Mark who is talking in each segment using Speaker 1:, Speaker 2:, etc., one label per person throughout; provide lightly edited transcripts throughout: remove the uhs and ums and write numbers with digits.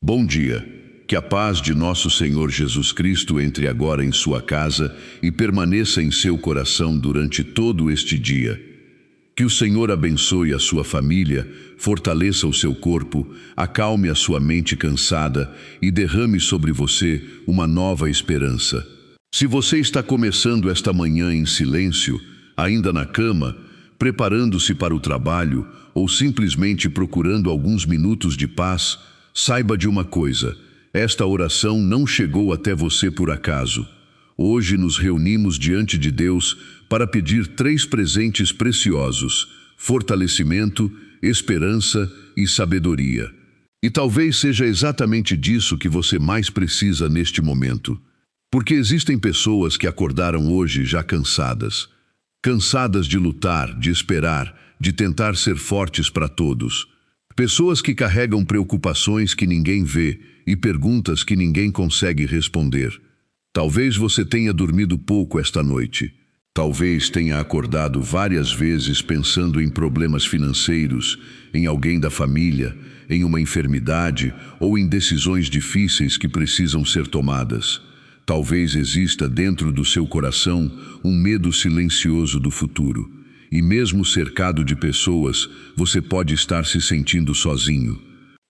Speaker 1: Bom dia. Que a paz de nosso Senhor Jesus Cristo entre agora em sua casa e permaneça em seu coração durante todo este dia. Que o Senhor abençoe a sua família, fortaleça o seu corpo, acalme a sua mente cansada e derrame sobre você uma nova esperança. Se você está começando esta manhã em silêncio, ainda na cama, preparando-se para o trabalho ou simplesmente procurando alguns minutos de paz, saiba de uma coisa: esta oração não chegou até você por acaso. Hoje nos reunimos diante de Deus para pedir 3 presentes preciosos: fortalecimento, esperança e sabedoria. E talvez seja exatamente disso que você mais precisa neste momento. Porque existem pessoas que acordaram hoje já cansadas. Cansadas de lutar, de esperar, de tentar ser fortes para todos. Pessoas que carregam preocupações que ninguém vê e perguntas que ninguém consegue responder. Talvez você tenha dormido pouco esta noite. Talvez tenha acordado várias vezes pensando em problemas financeiros, em alguém da família, em uma enfermidade ou em decisões difíceis que precisam ser tomadas. Talvez exista dentro do seu coração um medo silencioso do futuro. E mesmo cercado de pessoas, você pode estar se sentindo sozinho.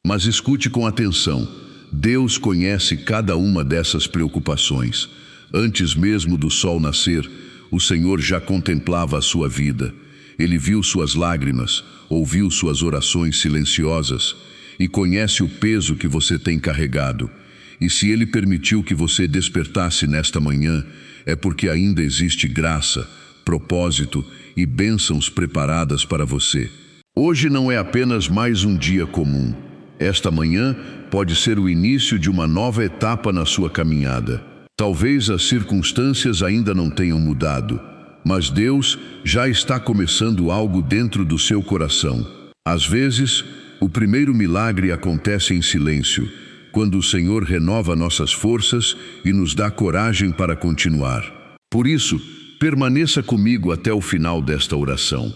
Speaker 1: Mas escute com atenção. Deus conhece cada uma dessas preocupações. Antes mesmo do sol nascer, o Senhor já contemplava a sua vida. Ele viu suas lágrimas, ouviu suas orações silenciosas e conhece o peso que você tem carregado. E se Ele permitiu que você despertasse nesta manhã, é porque ainda existe graça, propósito e bênçãos preparadas para você. Hoje não é apenas mais um dia comum. Esta manhã pode ser o início de uma nova etapa na sua caminhada. Talvez as circunstâncias ainda não tenham mudado, mas Deus já está começando algo dentro do seu coração. Às vezes, o primeiro milagre acontece em silêncio, quando o Senhor renova nossas forças e nos dá coragem para continuar. Por isso, permaneça comigo até o final desta oração.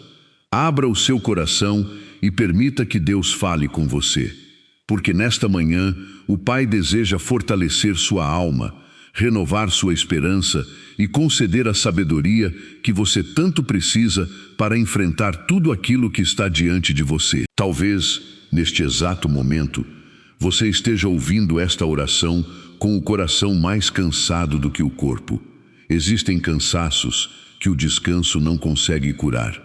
Speaker 1: Abra o seu coração e permita que Deus fale com você. Porque nesta manhã, o Pai deseja fortalecer sua alma, renovar sua esperança e conceder a sabedoria que você tanto precisa para enfrentar tudo aquilo que está diante de você. Talvez, neste exato momento, você esteja ouvindo esta oração com o coração mais cansado do que o corpo. Existem cansaços que o descanso não consegue curar.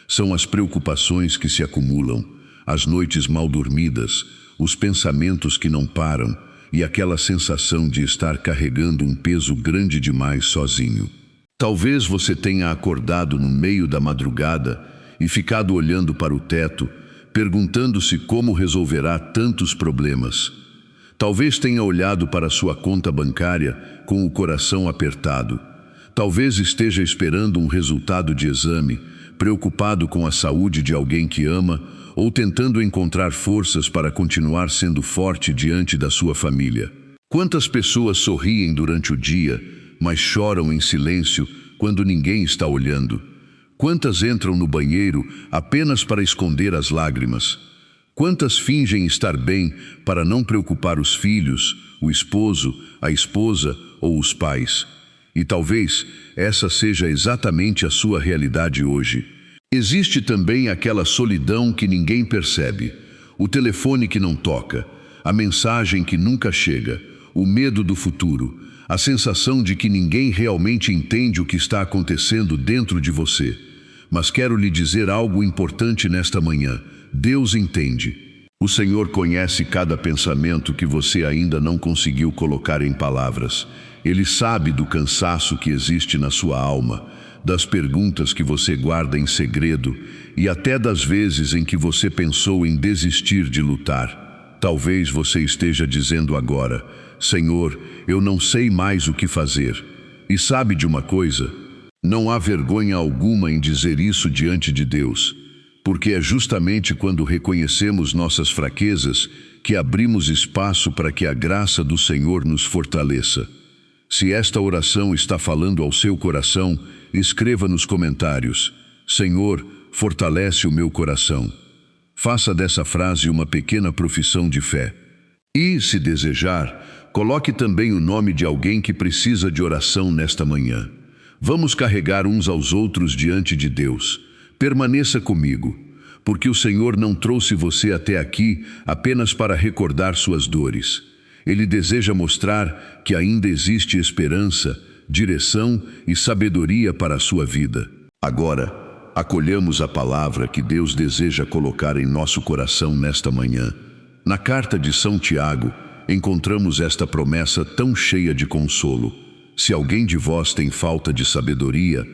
Speaker 1: São as preocupações que se acumulam, as noites mal dormidas, os pensamentos que não param e aquela sensação de estar carregando um peso grande demais sozinho. Talvez você tenha acordado no meio da madrugada e ficado olhando para o teto, perguntando-se como resolverá tantos problemas. Talvez tenha olhado para sua conta bancária com o coração apertado. Talvez esteja esperando um resultado de exame, preocupado com a saúde de alguém que ama ou tentando encontrar forças para continuar sendo forte diante da sua família. Quantas pessoas sorriem durante o dia, mas choram em silêncio quando ninguém está olhando? Quantas entram no banheiro apenas para esconder as lágrimas? Quantas fingem estar bem para não preocupar os filhos, o esposo, a esposa ou os pais? E talvez essa seja exatamente a sua realidade hoje. Existe também aquela solidão que ninguém percebe, o telefone que não toca, a mensagem que nunca chega, o medo do futuro, a sensação de que ninguém realmente entende o que está acontecendo dentro de você. Mas quero lhe dizer algo importante nesta manhã: Deus entende. O Senhor conhece cada pensamento que você ainda não conseguiu colocar em palavras. Ele sabe do cansaço que existe na sua alma, das perguntas que você guarda em segredo e até das vezes em que você pensou em desistir de lutar. Talvez você esteja dizendo agora: Senhor, eu não sei mais o que fazer. E sabe de uma coisa? Não há vergonha alguma em dizer isso diante de Deus, porque é justamente quando reconhecemos nossas fraquezas que abrimos espaço para que a graça do Senhor nos fortaleça. Se esta oração está falando ao seu coração, escreva nos comentários: Senhor, fortalece o meu coração. Faça dessa frase uma pequena profissão de fé. E, se desejar, coloque também o nome de alguém que precisa de oração nesta manhã. Vamos carregar uns aos outros diante de Deus. Permaneça comigo, porque o Senhor não trouxe você até aqui apenas para recordar suas dores. Ele deseja mostrar que ainda existe esperança, direção e sabedoria para a sua vida. Agora, acolhamos a palavra que Deus deseja colocar em nosso coração nesta manhã. Na carta de São Tiago, encontramos esta promessa tão cheia de consolo. Se alguém de vós tem falta de sabedoria,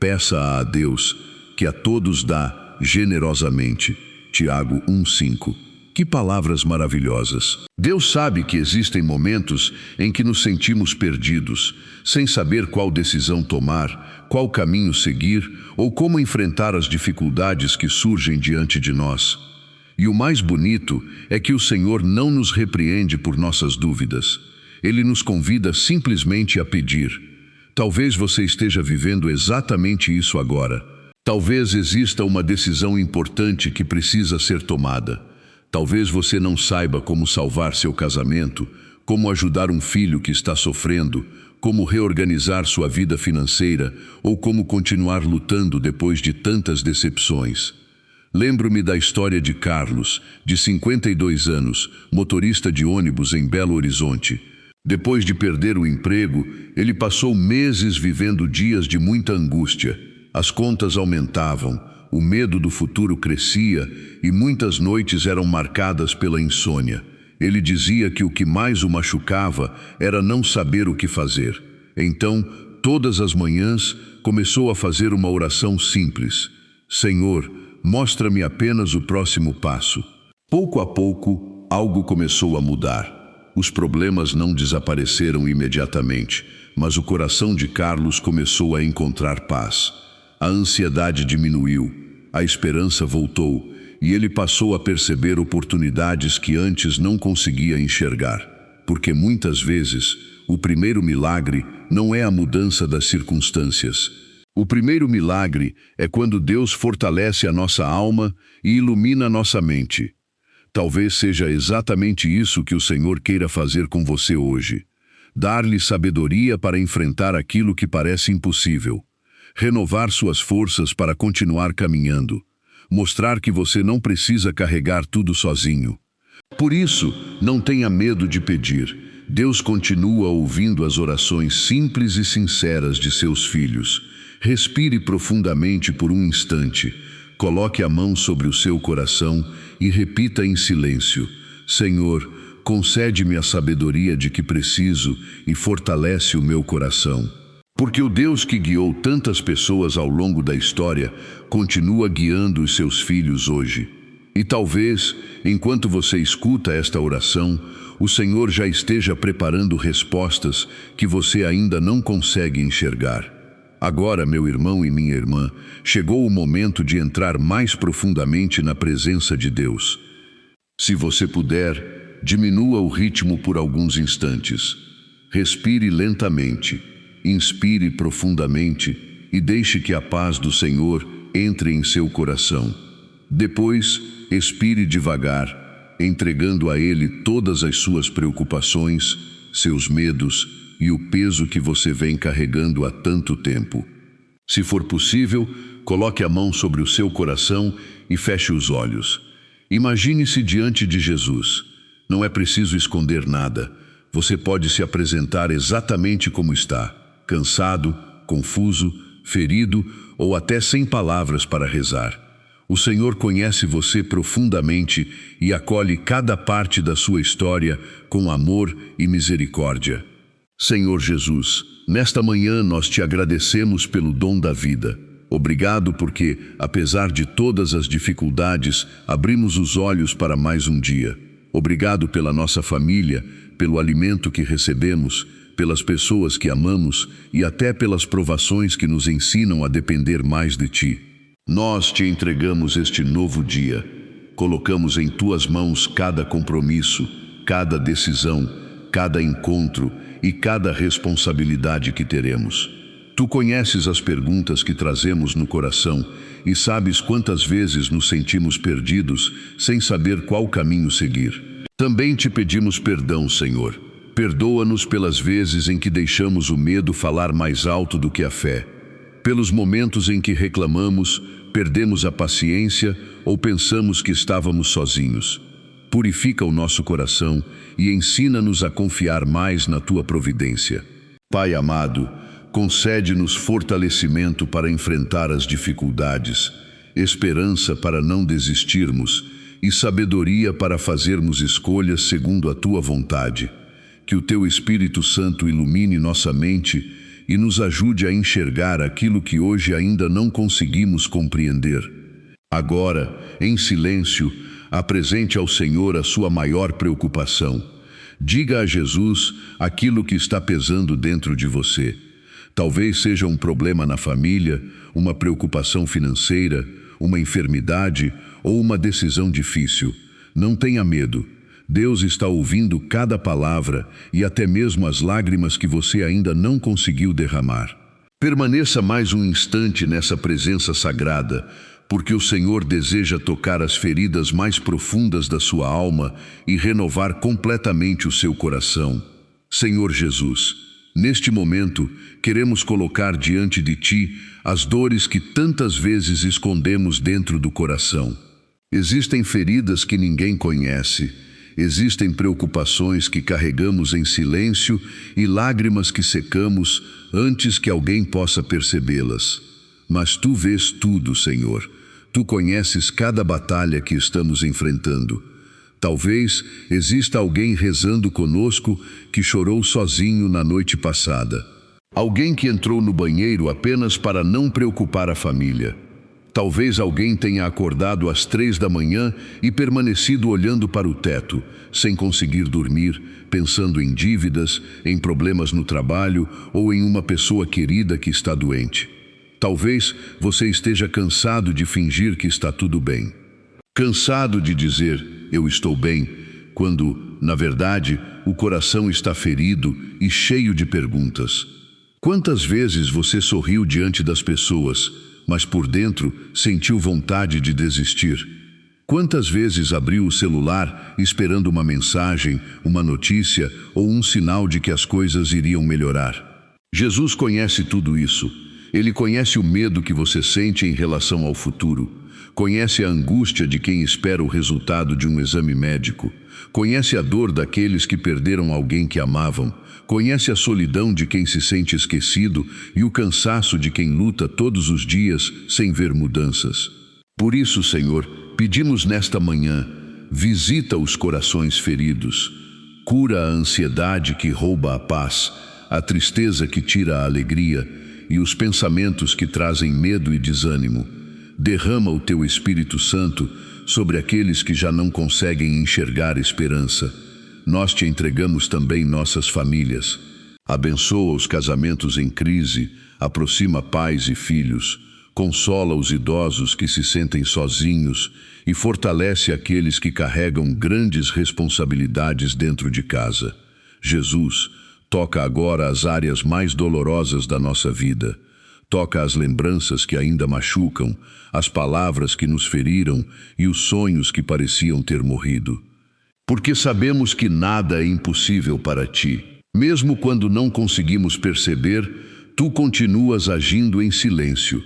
Speaker 1: peça a Deus, que a todos dá generosamente. Tiago 1:5. Que palavras maravilhosas! Deus sabe que existem momentos em que nos sentimos perdidos, sem saber qual decisão tomar, qual caminho seguir ou como enfrentar as dificuldades que surgem diante de nós. E o mais bonito é que o Senhor não nos repreende por nossas dúvidas. Ele nos convida simplesmente a pedir. Talvez você esteja vivendo exatamente isso agora. Talvez exista uma decisão importante que precisa ser tomada. Talvez você não saiba como salvar seu casamento, como ajudar um filho que está sofrendo, como reorganizar sua vida financeira ou como continuar lutando depois de tantas decepções. Lembro-me da história de Carlos, de 52 anos, motorista de ônibus em Belo Horizonte. Depois de perder o emprego, ele passou meses vivendo dias de muita angústia. As contas aumentavam, o medo do futuro crescia e muitas noites eram marcadas pela insônia. Ele dizia que o que mais o machucava era não saber o que fazer. Então, todas as manhãs, começou a fazer uma oração simples. Senhor, mostra-me apenas o próximo passo. Pouco a pouco, algo começou a mudar. Os problemas não desapareceram imediatamente, mas o coração de Carlos começou a encontrar paz. A ansiedade diminuiu, a esperança voltou e ele passou a perceber oportunidades que antes não conseguia enxergar. Porque muitas vezes, o primeiro milagre não é a mudança das circunstâncias. O primeiro milagre é quando Deus fortalece a nossa alma e ilumina a nossa mente. Talvez seja exatamente isso que o Senhor queira fazer com você hoje. Dar-lhe sabedoria para enfrentar aquilo que parece impossível. Renovar suas forças para continuar caminhando. Mostrar que você não precisa carregar tudo sozinho. Por isso, não tenha medo de pedir. Deus continua ouvindo as orações simples e sinceras de seus filhos. Respire profundamente por um instante. Coloque a mão sobre o seu coração e repita em silêncio: Senhor, concede-me a sabedoria de que preciso e fortalece o meu coração. Porque o Deus que guiou tantas pessoas ao longo da história continua guiando os seus filhos hoje. E talvez, enquanto você escuta esta oração, o Senhor já esteja preparando respostas que você ainda não consegue enxergar. Agora, meu irmão e minha irmã, chegou o momento de entrar mais profundamente na presença de Deus. Se você puder, diminua o ritmo por alguns instantes. Respire lentamente, inspire profundamente e deixe que a paz do Senhor entre em seu coração. Depois, expire devagar, entregando a Ele todas as suas preocupações, seus medos e o peso que você vem carregando há tanto tempo. Se for possível, coloque a mão sobre o seu coração e feche os olhos. Imagine-se diante de Jesus. Não é preciso esconder nada. Você pode se apresentar exatamente como está, cansado, confuso, ferido ou até sem palavras para rezar. O Senhor conhece você profundamente e acolhe cada parte da sua história com amor e misericórdia. Senhor Jesus, nesta manhã nós te agradecemos pelo dom da vida. Obrigado porque, apesar de todas as dificuldades, abrimos os olhos para mais um dia. Obrigado pela nossa família, pelo alimento que recebemos, pelas pessoas que amamos e até pelas provações que nos ensinam a depender mais de Ti. Nós te entregamos este novo dia. Colocamos em Tuas mãos cada compromisso, cada decisão, cada encontro e cada responsabilidade que teremos. Tu conheces as perguntas que trazemos no coração e sabes quantas vezes nos sentimos perdidos sem saber qual caminho seguir. Também te pedimos perdão, Senhor. Perdoa-nos pelas vezes em que deixamos o medo falar mais alto do que a fé, pelos momentos em que reclamamos, perdemos a paciência ou pensamos que estávamos sozinhos. Purifica o nosso coração e ensina-nos a confiar mais na Tua providência. Pai amado, concede-nos fortalecimento para enfrentar as dificuldades, esperança para não desistirmos e sabedoria para fazermos escolhas segundo a Tua vontade. Que o Teu Espírito Santo ilumine nossa mente e nos ajude a enxergar aquilo que hoje ainda não conseguimos compreender. Agora, em silêncio, apresente ao Senhor a sua maior preocupação. Diga a Jesus aquilo que está pesando dentro de você. Talvez seja um problema na família, uma preocupação financeira, uma enfermidade ou uma decisão difícil. Não tenha medo. Deus está ouvindo cada palavra e até mesmo as lágrimas que você ainda não conseguiu derramar. Permaneça mais um instante nessa presença sagrada, porque o Senhor deseja tocar as feridas mais profundas da sua alma e renovar completamente o seu coração. Senhor Jesus, neste momento, queremos colocar diante de Ti as dores que tantas vezes escondemos dentro do coração. Existem feridas que ninguém conhece. Existem preocupações que carregamos em silêncio e lágrimas que secamos antes que alguém possa percebê-las. Mas Tu vês tudo, Senhor. Tu conheces cada batalha que estamos enfrentando. Talvez exista alguém rezando conosco que chorou sozinho na noite passada. Alguém que entrou no banheiro apenas para não preocupar a família. Talvez alguém tenha acordado às 3 da manhã e permanecido olhando para o teto, sem conseguir dormir, pensando em dívidas, em problemas no trabalho ou em uma pessoa querida que está doente. Talvez você esteja cansado de fingir que está tudo bem. Cansado de dizer, eu estou bem, quando, na verdade, o coração está ferido e cheio de perguntas. Quantas vezes você sorriu diante das pessoas, mas por dentro sentiu vontade de desistir? Quantas vezes abriu o celular esperando uma mensagem, uma notícia ou um sinal de que as coisas iriam melhorar? Jesus conhece tudo isso. Ele conhece o medo que você sente em relação ao futuro. Conhece a angústia de quem espera o resultado de um exame médico. Conhece a dor daqueles que perderam alguém que amavam. Conhece a solidão de quem se sente esquecido e o cansaço de quem luta todos os dias sem ver mudanças. Por isso, Senhor, pedimos nesta manhã, visita os corações feridos, cura a ansiedade que rouba a paz, a tristeza que tira a alegria e os pensamentos que trazem medo e desânimo. Derrama o Teu Espírito Santo sobre aqueles que já não conseguem enxergar esperança. Nós Te entregamos também nossas famílias. Abençoa os casamentos em crise, aproxima pais e filhos, consola os idosos que se sentem sozinhos e fortalece aqueles que carregam grandes responsabilidades dentro de casa. Jesus, toca agora as áreas mais dolorosas da nossa vida. Toca as lembranças que ainda machucam, as palavras que nos feriram e os sonhos que pareciam ter morrido. Porque sabemos que nada é impossível para Ti. Mesmo quando não conseguimos perceber, Tu continuas agindo em silêncio.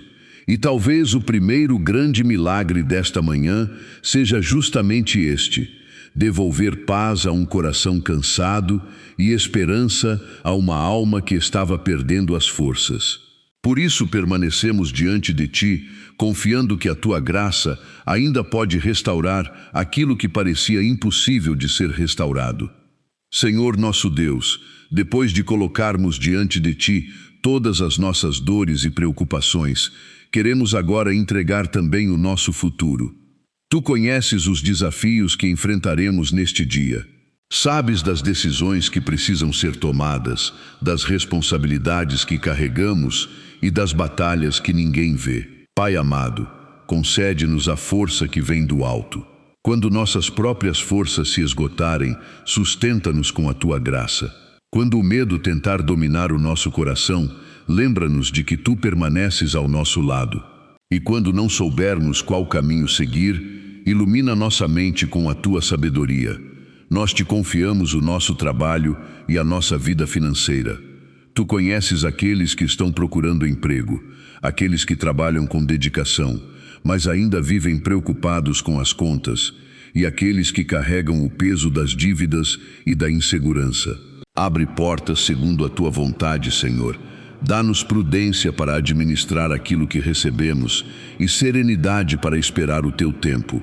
Speaker 1: E talvez o primeiro grande milagre desta manhã seja justamente este: devolver paz a um coração cansado e esperança a uma alma que estava perdendo as forças. Por isso permanecemos diante de Ti, confiando que a Tua graça ainda pode restaurar aquilo que parecia impossível de ser restaurado. Senhor nosso Deus, depois de colocarmos diante de Ti todas as nossas dores e preocupações, queremos agora entregar também o nosso futuro. Tu conheces os desafios que enfrentaremos neste dia. Sabes das decisões que precisam ser tomadas, das responsabilidades que carregamos e das batalhas que ninguém vê. Pai amado, concede-nos a força que vem do alto. Quando nossas próprias forças se esgotarem, sustenta-nos com a Tua graça. Quando o medo tentar dominar o nosso coração, lembra-nos de que Tu permaneces ao nosso lado. E quando não soubermos qual caminho seguir, ilumina nossa mente com a Tua sabedoria. Nós te confiamos o nosso trabalho e a nossa vida financeira. Tu conheces aqueles que estão procurando emprego, aqueles que trabalham com dedicação, mas ainda vivem preocupados com as contas, e aqueles que carregam o peso das dívidas e da insegurança. Abre portas segundo a tua vontade, Senhor. Dá-nos prudência para administrar aquilo que recebemos e serenidade para esperar o teu tempo.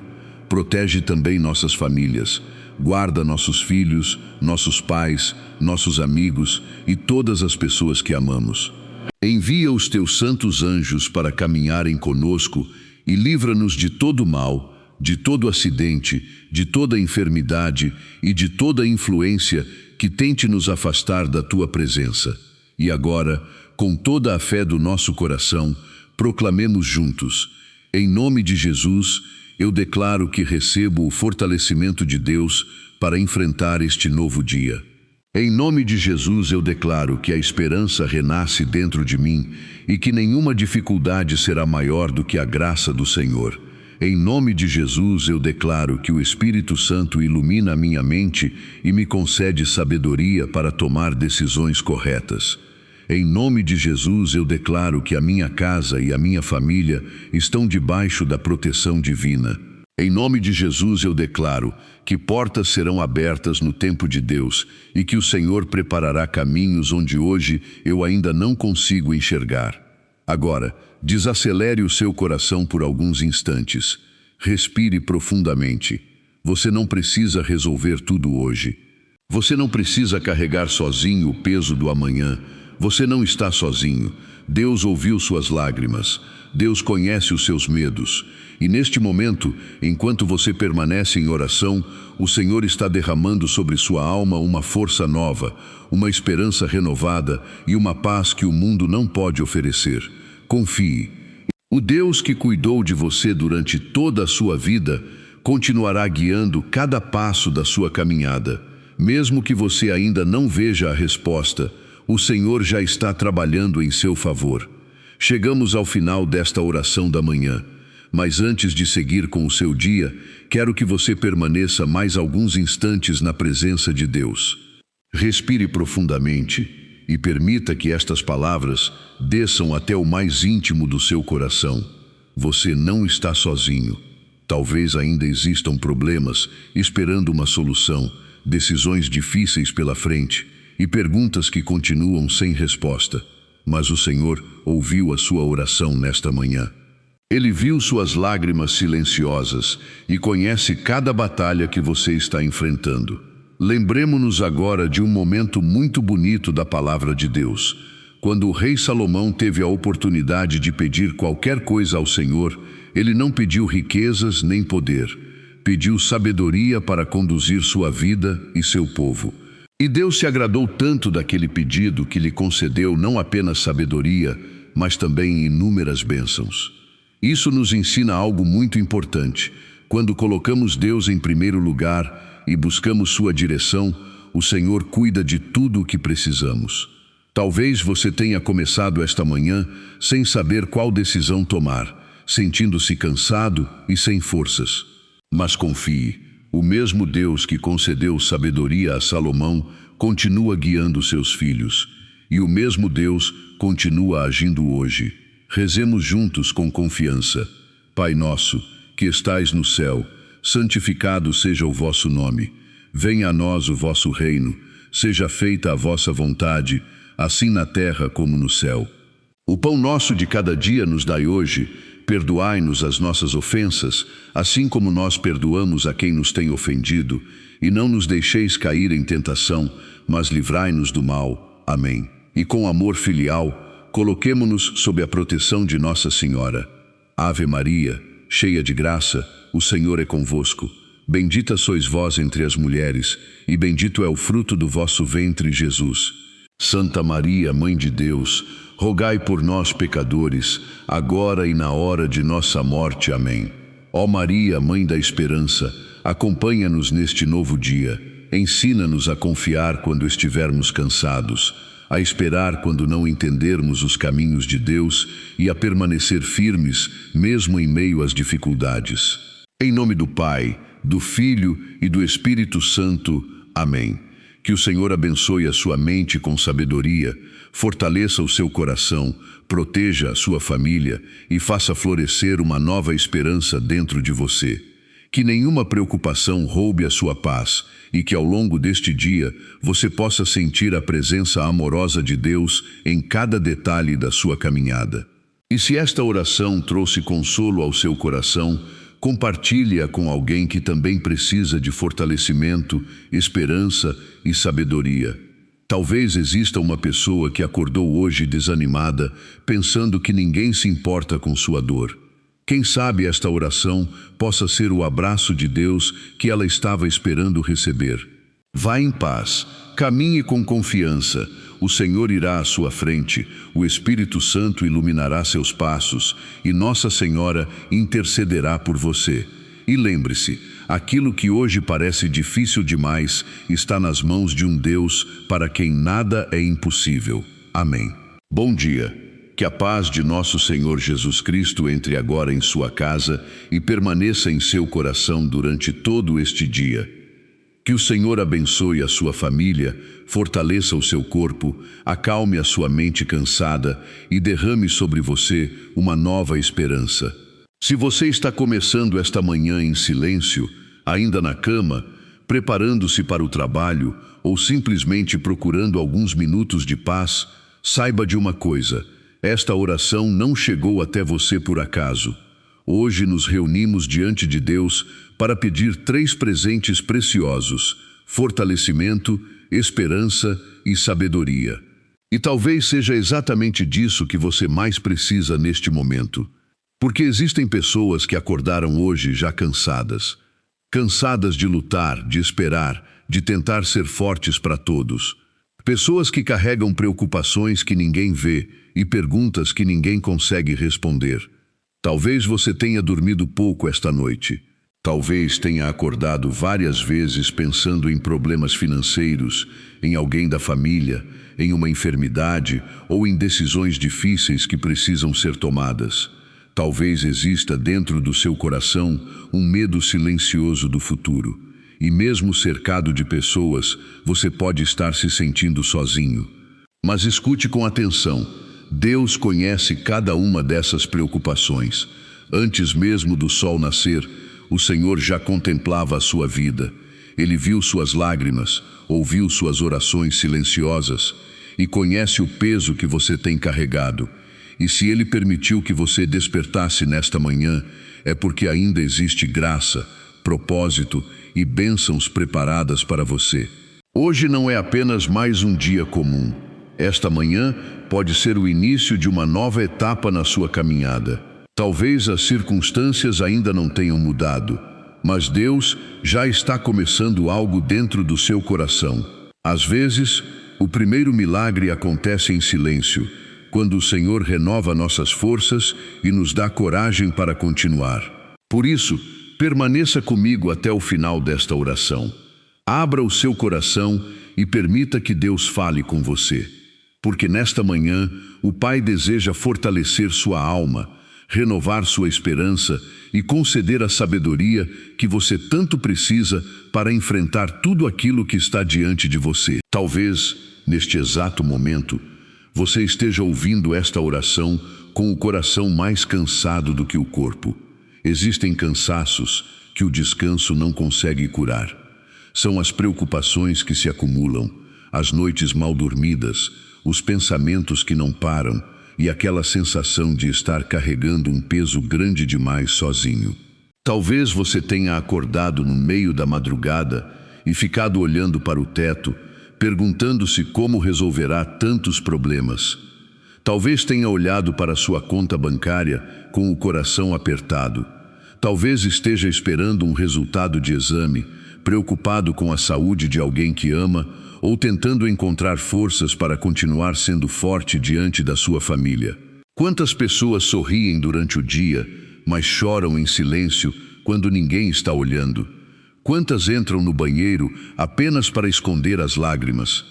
Speaker 1: Protege também nossas famílias. Guarda nossos filhos, nossos pais, nossos amigos e todas as pessoas que amamos. Envia os teus santos anjos para caminharem conosco e livra-nos de todo mal, de todo acidente, de toda enfermidade e de toda influência que tente nos afastar da tua presença. E agora, com toda a fé do nosso coração, proclamemos juntos: em nome de Jesus, eu declaro que recebo o fortalecimento de Deus para enfrentar este novo dia. Em nome de Jesus, eu declaro que a esperança renasce dentro de mim e que nenhuma dificuldade será maior do que a graça do Senhor. Em nome de Jesus, eu declaro que o Espírito Santo ilumina a minha mente e me concede sabedoria para tomar decisões corretas. Em nome de Jesus, eu declaro que a minha casa e a minha família estão debaixo da proteção divina. Em nome de Jesus, eu declaro que portas serão abertas no tempo de Deus e que o Senhor preparará caminhos onde hoje eu ainda não consigo enxergar. Agora, desacelere o seu coração por alguns instantes. Respire profundamente. Você não precisa resolver tudo hoje. Você não precisa carregar sozinho o peso do amanhã. Você não está sozinho. Deus ouviu suas lágrimas. Deus conhece os seus medos. E neste momento, enquanto você permanece em oração, o Senhor está derramando sobre sua alma uma força nova, uma esperança renovada e uma paz que o mundo não pode oferecer. Confie. O Deus que cuidou de você durante toda a sua vida continuará guiando cada passo da sua caminhada. Mesmo que você ainda não veja a resposta, o Senhor já está trabalhando em seu favor. Chegamos ao final desta oração da manhã, mas antes de seguir com o seu dia, quero que você permaneça mais alguns instantes na presença de Deus. Respire profundamente e permita que estas palavras desçam até o mais íntimo do seu coração. Você não está sozinho. Talvez ainda existam problemas esperando uma solução, decisões difíceis pela frente e perguntas que continuam sem resposta. Mas o Senhor ouviu a sua oração nesta manhã. Ele viu suas lágrimas silenciosas e conhece cada batalha que você está enfrentando. Lembremos-nos agora de um momento muito bonito da palavra de Deus. Quando o rei Salomão teve a oportunidade de pedir qualquer coisa ao Senhor, ele não pediu riquezas nem poder. Pediu sabedoria para conduzir sua vida e seu povo. E Deus se agradou tanto daquele pedido que lhe concedeu não apenas sabedoria, mas também inúmeras bênçãos. Isso nos ensina algo muito importante. Quando colocamos Deus em primeiro lugar e buscamos sua direção, o Senhor cuida de tudo o que precisamos. Talvez você tenha começado esta manhã sem saber qual decisão tomar, sentindo-se cansado e sem forças. Mas confie. O mesmo Deus que concedeu sabedoria a Salomão continua guiando seus filhos. E o mesmo Deus continua agindo hoje. Rezemos juntos com confiança. Pai nosso, que estais no céu, santificado seja o vosso nome. Venha a nós o vosso reino. Seja feita a vossa vontade, assim na terra como no céu. O pão nosso de cada dia nos dai hoje. Perdoai-nos as nossas ofensas, assim como nós perdoamos a quem nos tem ofendido, e não nos deixeis cair em tentação, mas livrai-nos do mal. Amém. E com amor filial, coloquemo-nos sob a proteção de Nossa Senhora. Ave Maria, cheia de graça, o Senhor é convosco. Bendita sois vós entre as mulheres, e bendito é o fruto do vosso ventre, Jesus. Santa Maria, Mãe de Deus, rogai por nós, pecadores, agora e na hora de nossa morte. Amém. Ó Maria, Mãe da Esperança, acompanha-nos neste novo dia. Ensina-nos a confiar quando estivermos cansados, a esperar quando não entendermos os caminhos de Deus e a permanecer firmes, mesmo em meio às dificuldades. Em nome do Pai, do Filho e do Espírito Santo. Amém. Que o Senhor abençoe a sua mente com sabedoria, fortaleça o seu coração, proteja a sua família e faça florescer uma nova esperança dentro de você. Que nenhuma preocupação roube a sua paz e que ao longo deste dia você possa sentir a presença amorosa de Deus em cada detalhe da sua caminhada. E se esta oração trouxe consolo ao seu coração, compartilhe-a com alguém que também precisa de fortalecimento, esperança e sabedoria. Talvez exista uma pessoa que acordou hoje desanimada, pensando que ninguém se importa com sua dor. Quem sabe esta oração possa ser o abraço de Deus que ela estava esperando receber. Vá em paz, caminhe com confiança. O Senhor irá à sua frente, o Espírito Santo iluminará seus passos e Nossa Senhora intercederá por você. E lembre-se, aquilo que hoje parece difícil demais está nas mãos de um Deus para quem nada é impossível. Amém. Bom dia. Que a paz de nosso Senhor Jesus Cristo entre agora em sua casa e permaneça em seu coração durante todo este dia. Que o Senhor abençoe a sua família, fortaleça o seu corpo, acalme a sua mente cansada e derrame sobre você uma nova esperança. Se você está começando esta manhã em silêncio, ainda na cama, preparando-se para o trabalho ou simplesmente procurando alguns minutos de paz, saiba de uma coisa: esta oração não chegou até você por acaso. Hoje nos reunimos diante de Deus para pedir 3 presentes preciosos: fortalecimento, esperança e sabedoria. E talvez seja exatamente disso que você mais precisa neste momento. Porque existem pessoas que acordaram hoje já cansadas. Cansadas de lutar, de esperar, de tentar ser fortes para todos. Pessoas que carregam preocupações que ninguém vê e perguntas que ninguém consegue responder. Talvez você tenha dormido pouco esta noite. Talvez tenha acordado várias vezes pensando em problemas financeiros, em alguém da família, em uma enfermidade ou em decisões difíceis que precisam ser tomadas. Talvez exista dentro do seu coração um medo silencioso do futuro. E mesmo cercado de pessoas, você pode estar se sentindo sozinho. Mas escute com atenção. Deus conhece cada uma dessas preocupações. Antes mesmo do sol nascer, o Senhor já contemplava a sua vida. Ele viu suas lágrimas, ouviu suas orações silenciosas e conhece o peso que você tem carregado. E se Ele permitiu que você despertasse nesta manhã, é porque ainda existe graça, propósito e bênçãos preparadas para você. Hoje não é apenas mais um dia comum. Esta manhã pode ser o início de uma nova etapa na sua caminhada. Talvez as circunstâncias ainda não tenham mudado, mas Deus já está começando algo dentro do seu coração. Às vezes, o primeiro milagre acontece em silêncio, quando o Senhor renova nossas forças e nos dá coragem para continuar. Por isso, permaneça comigo até o final desta oração. Abra o seu coração e permita que Deus fale com você. Porque nesta manhã, o Pai deseja fortalecer sua alma, renovar sua esperança e conceder a sabedoria que você tanto precisa para enfrentar tudo aquilo que está diante de você. Talvez, neste exato momento, você esteja ouvindo esta oração com o coração mais cansado do que o corpo. Existem cansaços que o descanso não consegue curar. São as preocupações que se acumulam, as noites mal dormidas, os pensamentos que não param e aquela sensação de estar carregando um peso grande demais sozinho. Talvez você tenha acordado no meio da madrugada e ficado olhando para o teto, perguntando-se como resolverá tantos problemas. Talvez tenha olhado para sua conta bancária com o coração apertado. Talvez esteja esperando um resultado de exame, preocupado com a saúde de alguém que ama ou tentando encontrar forças para continuar sendo forte diante da sua família. Quantas pessoas sorriem durante o dia, mas choram em silêncio quando ninguém está olhando? Quantas entram no banheiro apenas para esconder as lágrimas?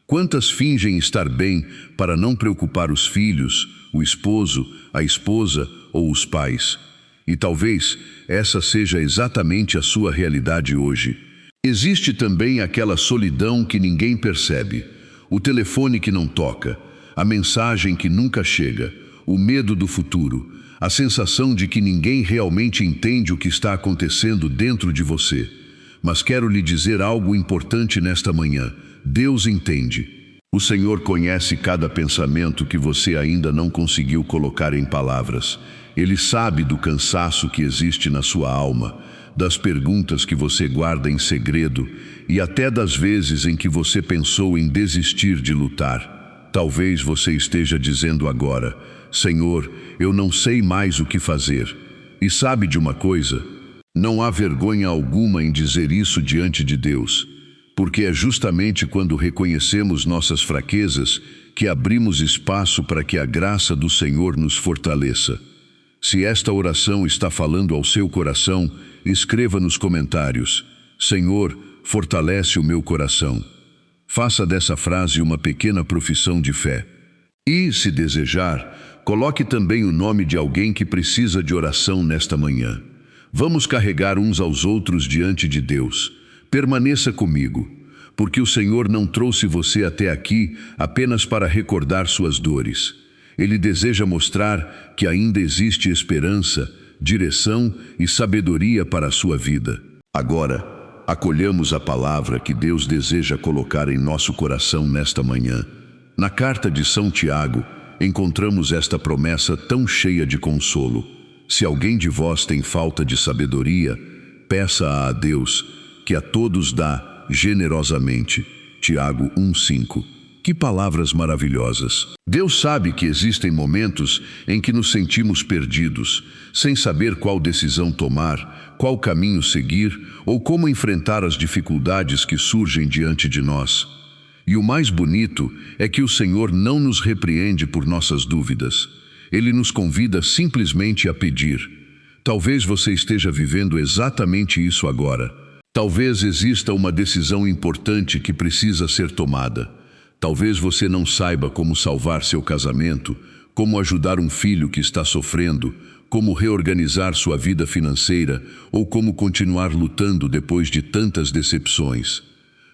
Speaker 1: Quantas fingem estar bem para não preocupar os filhos, o esposo, a esposa ou os pais? E talvez essa seja exatamente a sua realidade hoje. Existe também aquela solidão que ninguém percebe, o telefone que não toca, a mensagem que nunca chega, o medo do futuro, a sensação de que ninguém realmente entende o que está acontecendo dentro de você. Mas quero lhe dizer algo importante nesta manhã: Deus entende. O Senhor conhece cada pensamento que você ainda não conseguiu colocar em palavras. Ele sabe do cansaço que existe na sua alma, das perguntas que você guarda em segredo e até das vezes em que você pensou em desistir de lutar. Talvez você esteja dizendo agora: Senhor, eu não sei mais o que fazer. E sabe de uma coisa? Não há vergonha alguma em dizer isso diante de Deus, porque é justamente quando reconhecemos nossas fraquezas que abrimos espaço para que a graça do Senhor nos fortaleça. Se esta oração está falando ao seu coração, escreva nos comentários: Senhor, fortalece o meu coração. Faça dessa frase uma pequena profissão de fé. E, se desejar, coloque também o nome de alguém que precisa de oração nesta manhã. Vamos carregar uns aos outros diante de Deus. Permaneça comigo, porque o Senhor não trouxe você até aqui apenas para recordar suas dores. Ele deseja mostrar que ainda existe esperança, direção e sabedoria para a sua vida. Agora, acolhamos a palavra que Deus deseja colocar em nosso coração nesta manhã. Na carta de São Tiago, encontramos esta promessa tão cheia de consolo: se alguém de vós tem falta de sabedoria, peça a Deus, que a todos dá generosamente. Tiago 1:5. Que palavras maravilhosas! Deus sabe que existem momentos em que nos sentimos perdidos, sem saber qual decisão tomar, qual caminho seguir ou como enfrentar as dificuldades que surgem diante de nós. E o mais bonito é que o Senhor não nos repreende por nossas dúvidas. Ele nos convida simplesmente a pedir. Talvez você esteja vivendo exatamente isso agora. Talvez exista uma decisão importante que precisa ser tomada. Talvez você não saiba como salvar seu casamento, como ajudar um filho que está sofrendo, como reorganizar sua vida financeira ou como continuar lutando depois de tantas decepções.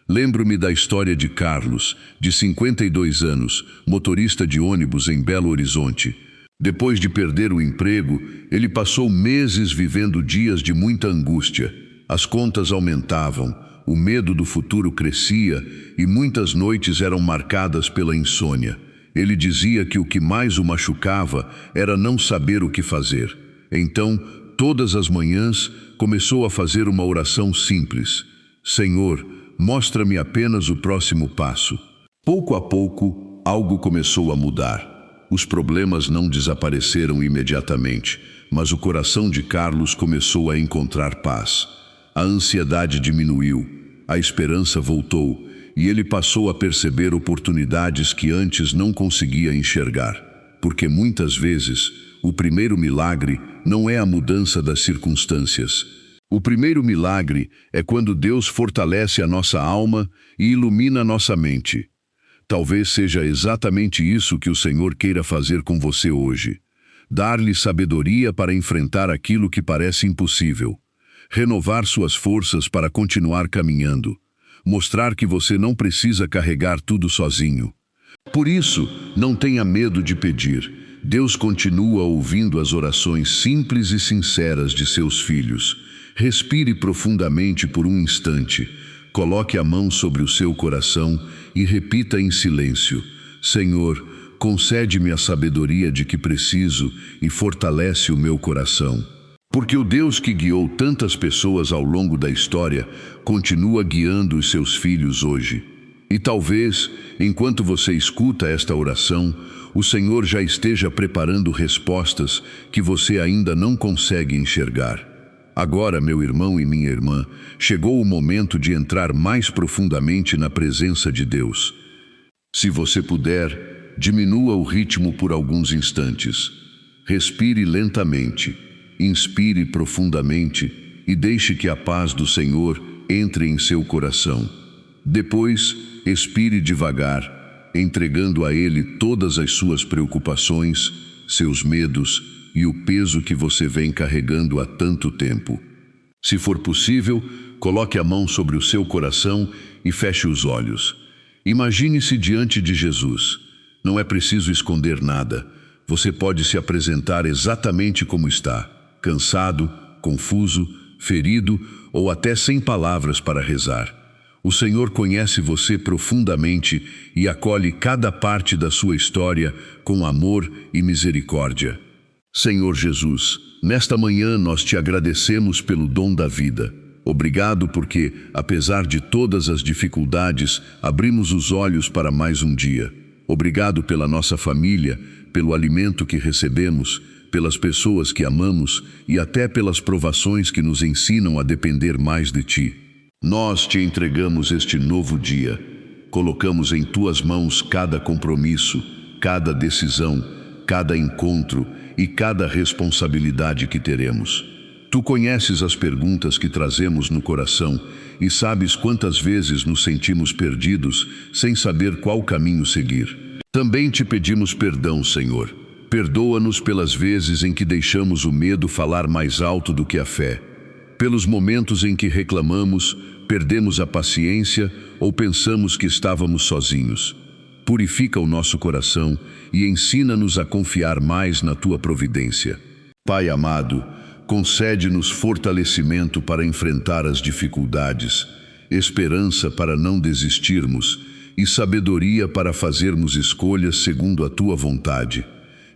Speaker 1: Lembro-me da história de Carlos, de 52 anos, motorista de ônibus em Belo Horizonte. Depois de perder o emprego, ele passou meses vivendo dias de muita angústia. As contas aumentavam, o medo do futuro crescia e muitas noites eram marcadas pela insônia. Ele dizia que o que mais o machucava era não saber o que fazer. Então, todas as manhãs, começou a fazer uma oração simples: Senhor, mostra-me apenas o próximo passo. Pouco a pouco, algo começou a mudar. Os problemas não desapareceram imediatamente, mas o coração de Carlos começou a encontrar paz. A ansiedade diminuiu, a esperança voltou e ele passou a perceber oportunidades que antes não conseguia enxergar. Porque muitas vezes, o primeiro milagre não é a mudança das circunstâncias. O primeiro milagre é quando Deus fortalece a nossa alma e ilumina a nossa mente. Talvez seja exatamente isso que o Senhor queira fazer com você hoje. Dar-lhe sabedoria para enfrentar aquilo que parece impossível. Renovar suas forças para continuar caminhando. Mostrar que você não precisa carregar tudo sozinho. Por isso, não tenha medo de pedir. Deus continua ouvindo as orações simples e sinceras de seus filhos. Respire profundamente por um instante. Coloque a mão sobre o seu coração e repita em silêncio: Senhor, concede-me a sabedoria de que preciso e fortalece o meu coração. Porque o Deus que guiou tantas pessoas ao longo da história continua guiando os seus filhos hoje. E talvez, enquanto você escuta esta oração, o Senhor já esteja preparando respostas que você ainda não consegue enxergar. Agora, meu irmão e minha irmã, chegou o momento de entrar mais profundamente na presença de Deus. Se você puder, diminua o ritmo por alguns instantes. Respire lentamente. Inspire profundamente e deixe que a paz do Senhor entre em seu coração. Depois, expire devagar, entregando a Ele todas as suas preocupações, seus medos, e o peso que você vem carregando há tanto tempo. Se for possível, coloque a mão sobre o seu coração e feche os olhos. Imagine-se diante de Jesus. Não é preciso esconder nada. Você pode se apresentar exatamente como está, cansado, confuso, ferido ou até sem palavras para rezar. O Senhor conhece você profundamente e acolhe cada parte da sua história com amor e misericórdia. Senhor Jesus, nesta manhã nós te agradecemos pelo dom da vida. Obrigado porque, apesar de todas as dificuldades, abrimos os olhos para mais um dia. Obrigado pela nossa família, pelo alimento que recebemos, pelas pessoas que amamos e até pelas provações que nos ensinam a depender mais de Ti. Nós te entregamos este novo dia. Colocamos em Tuas mãos cada compromisso, cada decisão, cada encontro e cada responsabilidade que teremos. Tu conheces as perguntas que trazemos no coração e sabes quantas vezes nos sentimos perdidos sem saber qual caminho seguir. Também te pedimos perdão, Senhor. Perdoa-nos pelas vezes em que deixamos o medo falar mais alto do que a fé, pelos momentos em que reclamamos, perdemos a paciência ou pensamos que estávamos sozinhos. Purifica o nosso coração e ensina-nos a confiar mais na Tua providência. Pai amado, concede-nos fortalecimento para enfrentar as dificuldades, esperança para não desistirmos e sabedoria para fazermos escolhas segundo a Tua vontade.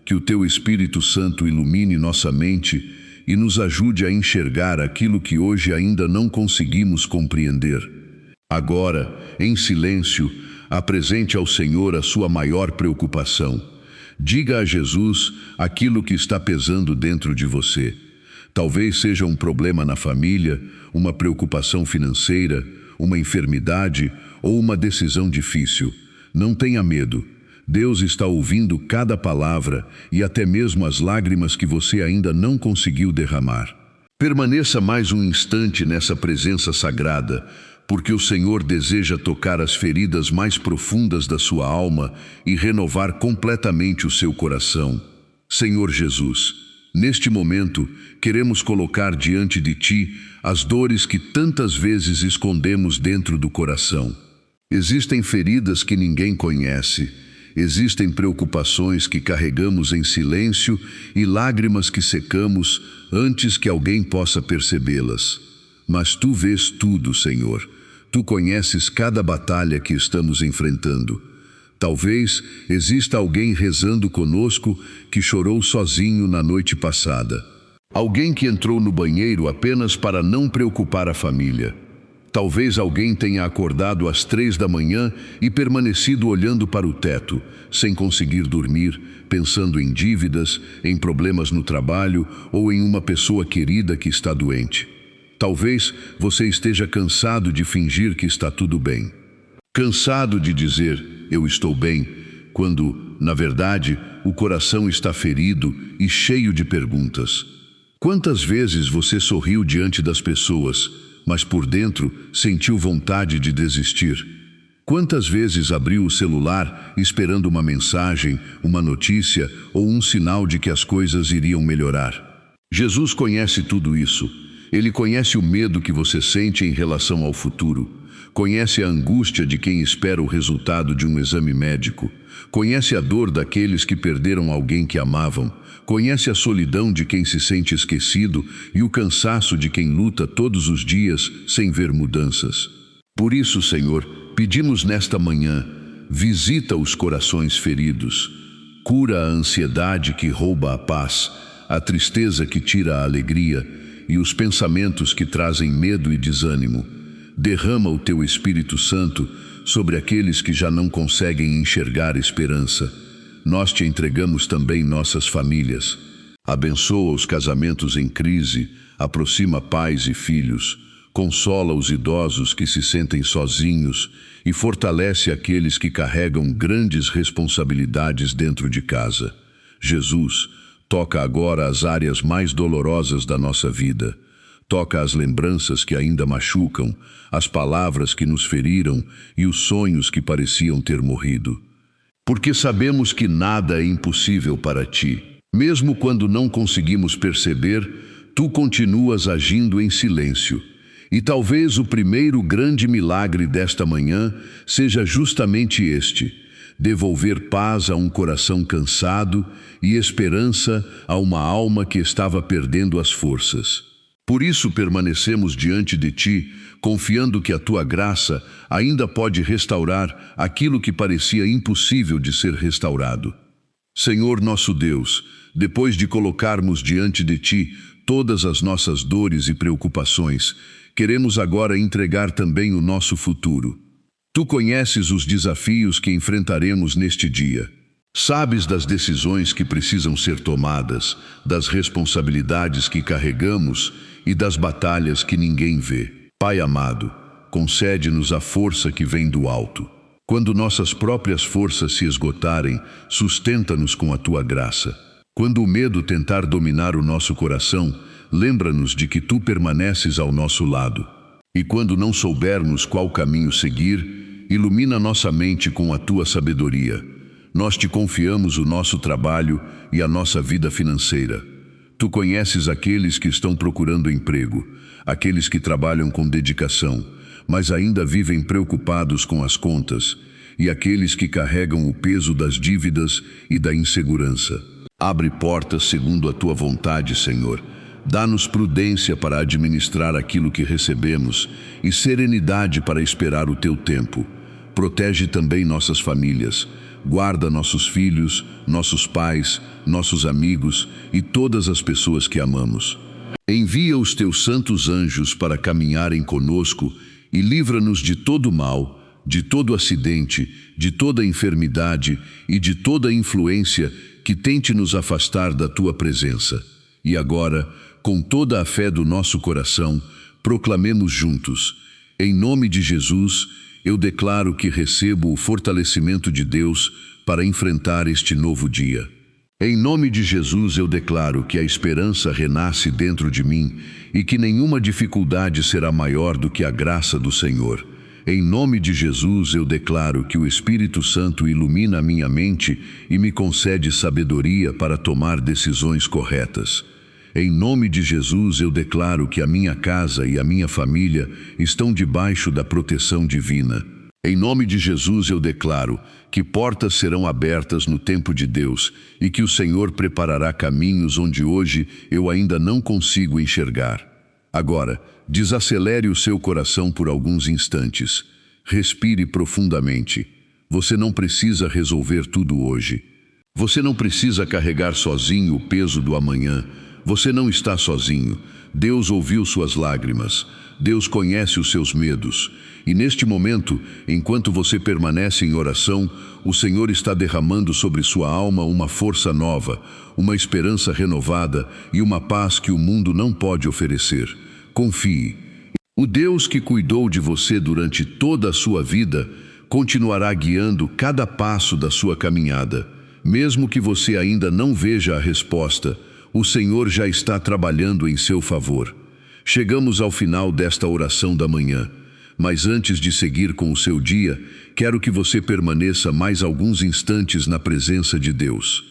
Speaker 1: Que o Teu Espírito Santo ilumine nossa mente e nos ajude a enxergar aquilo que hoje ainda não conseguimos compreender. Agora, em silêncio, apresente ao Senhor a sua maior preocupação. Diga a Jesus aquilo que está pesando dentro de você. Talvez seja um problema na família, uma preocupação financeira, uma enfermidade ou uma decisão difícil. Não tenha medo. Deus está ouvindo cada palavra e até mesmo as lágrimas que você ainda não conseguiu derramar. Permaneça mais um instante nessa presença sagrada, porque o Senhor deseja tocar as feridas mais profundas da sua alma e renovar completamente o seu coração. Senhor Jesus, neste momento, queremos colocar diante de Ti as dores que tantas vezes escondemos dentro do coração. Existem feridas que ninguém conhece. Existem preocupações que carregamos em silêncio e lágrimas que secamos antes que alguém possa percebê-las. Mas Tu vês tudo, Senhor. Tu conheces cada batalha que estamos enfrentando. Talvez exista alguém rezando conosco que chorou sozinho na noite passada. Alguém que entrou no banheiro apenas para não preocupar a família. Talvez alguém tenha acordado às 3 da manhã e permanecido olhando para o teto, sem conseguir dormir, pensando em dívidas, em problemas no trabalho ou em uma pessoa querida que está doente. Talvez você esteja cansado de fingir que está tudo bem. Cansado de dizer, eu estou bem, quando, na verdade, o coração está ferido e cheio de perguntas. Quantas vezes você sorriu diante das pessoas, mas por dentro sentiu vontade de desistir? Quantas vezes abriu o celular esperando uma mensagem, uma notícia ou um sinal de que as coisas iriam melhorar? Jesus conhece tudo isso. Ele conhece o medo que você sente em relação ao futuro. Conhece a angústia de quem espera o resultado de um exame médico. Conhece a dor daqueles que perderam alguém que amavam. Conhece a solidão de quem se sente esquecido e o cansaço de quem luta todos os dias sem ver mudanças. Por isso, Senhor, pedimos nesta manhã, visita os corações feridos, cura a ansiedade que rouba a paz, a tristeza que tira a alegria e os pensamentos que trazem medo e desânimo. Derrama o Teu Espírito Santo sobre aqueles que já não conseguem enxergar esperança. Nós Te entregamos também nossas famílias. Abençoa os casamentos em crise, aproxima pais e filhos, consola os idosos que se sentem sozinhos e fortalece aqueles que carregam grandes responsabilidades dentro de casa. Jesus, toca agora as áreas mais dolorosas da nossa vida. Toca as lembranças que ainda machucam, as palavras que nos feriram e os sonhos que pareciam ter morrido. Porque sabemos que nada é impossível para Ti. Mesmo quando não conseguimos perceber, tu continuas agindo em silêncio. E talvez o primeiro grande milagre desta manhã seja justamente este: devolver paz a um coração cansado e esperança a uma alma que estava perdendo as forças. Por isso permanecemos diante de ti, confiando que a tua graça ainda pode restaurar aquilo que parecia impossível de ser restaurado. Senhor nosso Deus, depois de colocarmos diante de ti todas as nossas dores e preocupações, queremos agora entregar também o nosso futuro. Tu conheces os desafios que enfrentaremos neste dia. Sabes das decisões que precisam ser tomadas, das responsabilidades que carregamos e das batalhas que ninguém vê. Pai amado, concede-nos a força que vem do alto. Quando nossas próprias forças se esgotarem, sustenta-nos com a tua graça. Quando o medo tentar dominar o nosso coração, lembra-nos de que tu permaneces ao nosso lado. E quando não soubermos qual caminho seguir, ilumina nossa mente com a tua sabedoria. Nós te confiamos o nosso trabalho e a nossa vida financeira. Tu conheces aqueles que estão procurando emprego, aqueles que trabalham com dedicação, mas ainda vivem preocupados com as contas, e aqueles que carregam o peso das dívidas e da insegurança. Abre portas segundo a tua vontade, Senhor. Dá-nos prudência para administrar aquilo que recebemos e serenidade para esperar o teu tempo. Protege também nossas famílias. Guarda nossos filhos, nossos pais, nossos amigos e todas as pessoas que amamos. Envia os teus santos anjos para caminharem conosco e livra-nos de todo mal, de todo acidente, de toda enfermidade e de toda influência que tente nos afastar da tua presença. E agora, com toda a fé do nosso coração, proclamemos juntos: em nome de Jesus, eu declaro que recebo o fortalecimento de Deus para enfrentar este novo dia. Em nome de Jesus, eu declaro que a esperança renasce dentro de mim e que nenhuma dificuldade será maior do que a graça do Senhor. Em nome de Jesus, eu declaro que o Espírito Santo ilumina a minha mente e me concede sabedoria para tomar decisões corretas. Em nome de Jesus, eu declaro que a minha casa e a minha família estão debaixo da proteção divina. Em nome de Jesus, eu declaro que portas serão abertas no tempo de Deus e que o Senhor preparará caminhos onde hoje eu ainda não consigo enxergar. Agora, desacelere o seu coração por alguns instantes. Respire profundamente. Você não precisa resolver tudo hoje. Você não precisa carregar sozinho o peso do amanhã. Você não está sozinho. Deus ouviu suas lágrimas. Deus conhece os seus medos. E neste momento, enquanto você permanece em oração, o Senhor está derramando sobre sua alma uma força nova, uma esperança renovada e uma paz que o mundo não pode oferecer. Confie. O Deus que cuidou de você durante toda a sua vida continuará guiando cada passo da sua caminhada. Mesmo que você ainda não veja a resposta, o Senhor já está trabalhando em seu favor. Chegamos ao final desta oração da manhã, mas antes de seguir com o seu dia, quero que você permaneça mais alguns instantes na presença de Deus.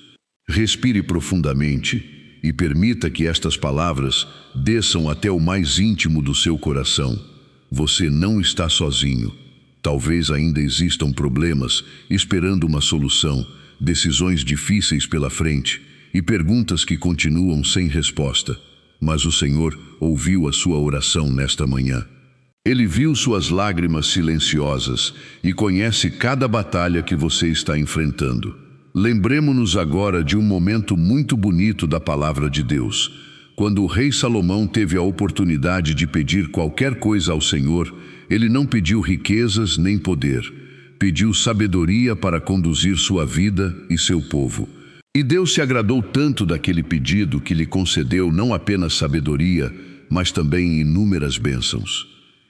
Speaker 1: Respire profundamente e permita que estas palavras desçam até o mais íntimo do seu coração. Você não está sozinho. Talvez ainda existam problemas esperando uma solução, decisões difíceis pela frente e perguntas que continuam sem resposta. Mas o Senhor ouviu a sua oração nesta manhã. Ele viu suas lágrimas silenciosas e conhece cada batalha que você está enfrentando. Lembremos-nos agora de um momento muito bonito da palavra de Deus. Quando o rei Salomão teve a oportunidade de pedir qualquer coisa ao Senhor, ele não pediu riquezas nem poder. Pediu sabedoria para conduzir sua vida e seu povo. E Deus se agradou tanto daquele pedido que lhe concedeu não apenas sabedoria, mas também inúmeras bênçãos.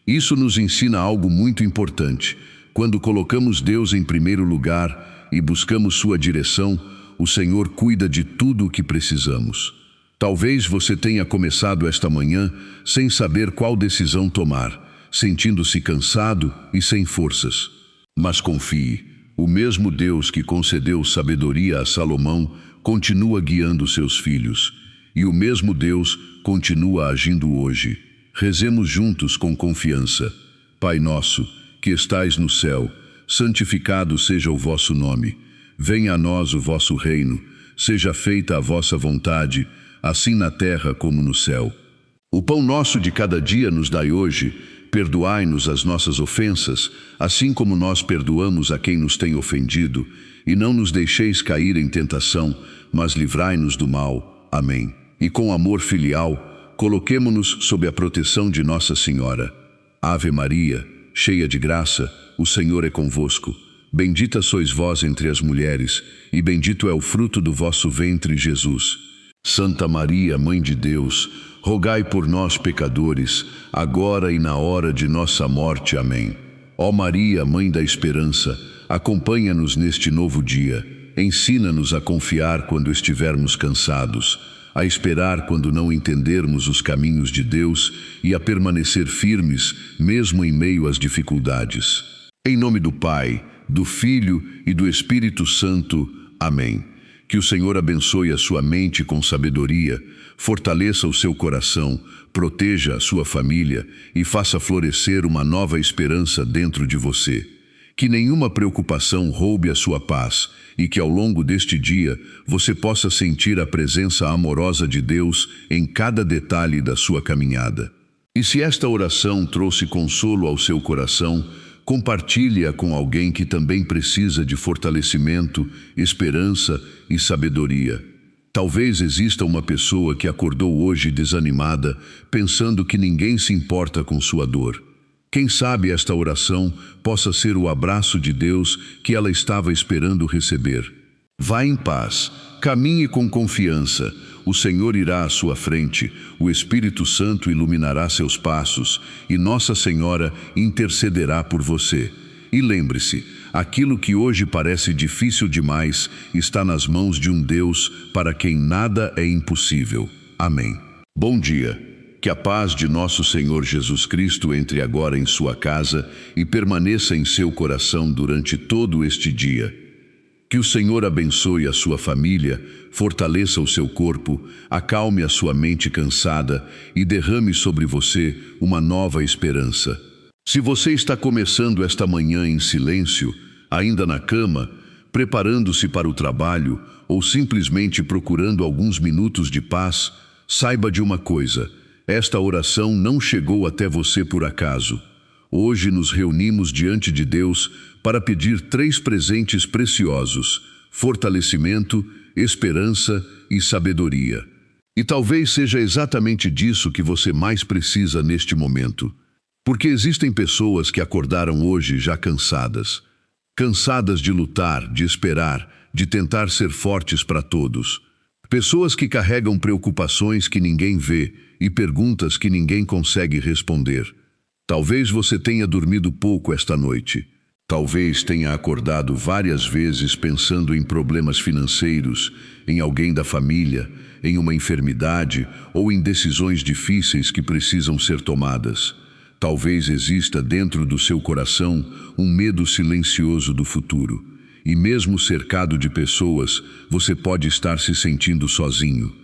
Speaker 1: Isso nos ensina algo muito importante. Quando colocamos Deus em primeiro lugar e buscamos sua direção, o Senhor cuida de tudo o que precisamos. Talvez você tenha começado esta manhã sem saber qual decisão tomar, sentindo-se cansado e sem forças. Mas confie, O mesmo Deus que concedeu sabedoria a Salomão continua guiando seus filhos. E o mesmo Deus continua agindo hoje. Rezemos juntos com confiança. Pai nosso, que estais no céu, santificado seja o vosso nome. Venha a nós o vosso reino. Seja feita a vossa vontade, assim na terra como no céu. O pão nosso de cada dia nos dai hoje. Perdoai-nos as nossas ofensas, assim como nós perdoamos a quem nos tem ofendido, e não nos deixeis cair em tentação, mas livrai-nos do mal. Amém. E com amor filial, coloquemo-nos sob a proteção de Nossa Senhora. Ave Maria, cheia de graça, o Senhor é convosco. Bendita sois vós entre as mulheres, e bendito é o fruto do vosso ventre, Jesus. Santa Maria, Mãe de Deus, rogai por nós, pecadores, agora e na hora de nossa morte. Amém. Ó Maria, Mãe da Esperança, acompanha-nos neste novo dia. Ensina-nos a confiar quando estivermos cansados, a esperar quando não entendermos os caminhos de Deus e a permanecer firmes, mesmo em meio às dificuldades. Em nome do Pai, do Filho e do Espírito Santo. Amém. Que o Senhor abençoe a sua mente com sabedoria, fortaleça o seu coração, proteja a sua família e faça florescer uma nova esperança dentro de você. Que nenhuma preocupação roube a sua paz e que ao longo deste dia você possa sentir a presença amorosa de Deus em cada detalhe da sua caminhada. E se esta oração trouxe consolo ao seu coração, compartilhe-a com alguém que também precisa de fortalecimento, esperança e sabedoria. Talvez exista uma pessoa que acordou hoje desanimada, pensando que ninguém se importa com sua dor. Quem sabe esta oração possa ser o abraço de Deus que ela estava esperando receber. Vá em paz, caminhe com confiança. O Senhor irá à sua frente, o Espírito Santo iluminará seus passos e Nossa Senhora intercederá por você. E lembre-se, aquilo que hoje parece difícil demais está nas mãos de um Deus para quem nada é impossível. Amém. Bom dia. Que a paz de nosso Senhor Jesus Cristo entre agora em sua casa e permaneça em seu coração durante todo este dia. Que o Senhor abençoe a sua família, fortaleça o seu corpo, acalme a sua mente cansada e derrame sobre você uma nova esperança. Se você está começando esta manhã em silêncio, ainda na cama, preparando-se para o trabalho ou simplesmente procurando alguns minutos de paz, saiba de uma coisa: esta oração não chegou até você por acaso. Hoje nos reunimos diante de Deus para pedir 3 presentes preciosos: fortalecimento, esperança e sabedoria. E talvez seja exatamente disso que você mais precisa neste momento. Porque existem pessoas que acordaram hoje já cansadas. Cansadas de lutar, de esperar, de tentar ser fortes para todos. Pessoas que carregam preocupações que ninguém vê e perguntas que ninguém consegue responder. Talvez você tenha dormido pouco esta noite. Talvez tenha acordado várias vezes pensando em problemas financeiros, em alguém da família, em uma enfermidade ou em decisões difíceis que precisam ser tomadas. Talvez exista dentro do seu coração um medo silencioso do futuro. E mesmo cercado de pessoas, você pode estar se sentindo sozinho.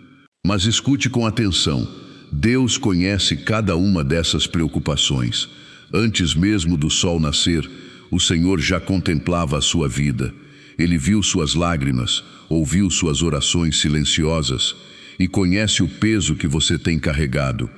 Speaker 1: Mas escute com atenção. Deus conhece cada uma dessas preocupações. Antes mesmo do sol nascer, o Senhor já contemplava a sua vida. Ele viu suas lágrimas, ouviu suas orações silenciosas e conhece o peso que você tem carregado.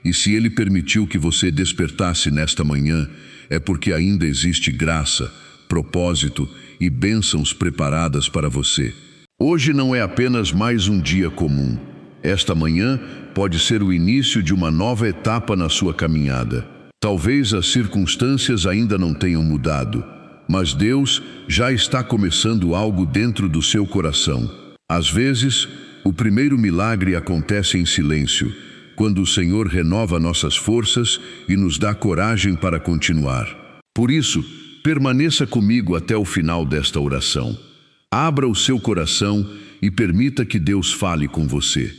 Speaker 1: E se Ele permitiu que você despertasse nesta manhã, é porque ainda existe graça, propósito e bênçãos preparadas para você. Hoje não é apenas mais um dia comum. Esta manhã pode ser o início de uma nova etapa na sua caminhada. Talvez as circunstâncias ainda não tenham mudado, mas Deus já está começando algo dentro do seu coração. Às vezes, o primeiro milagre acontece em silêncio, quando o Senhor renova nossas forças e nos dá coragem para continuar. Por isso, permaneça comigo até o final desta oração. Abra o seu coração e permita que Deus fale com você.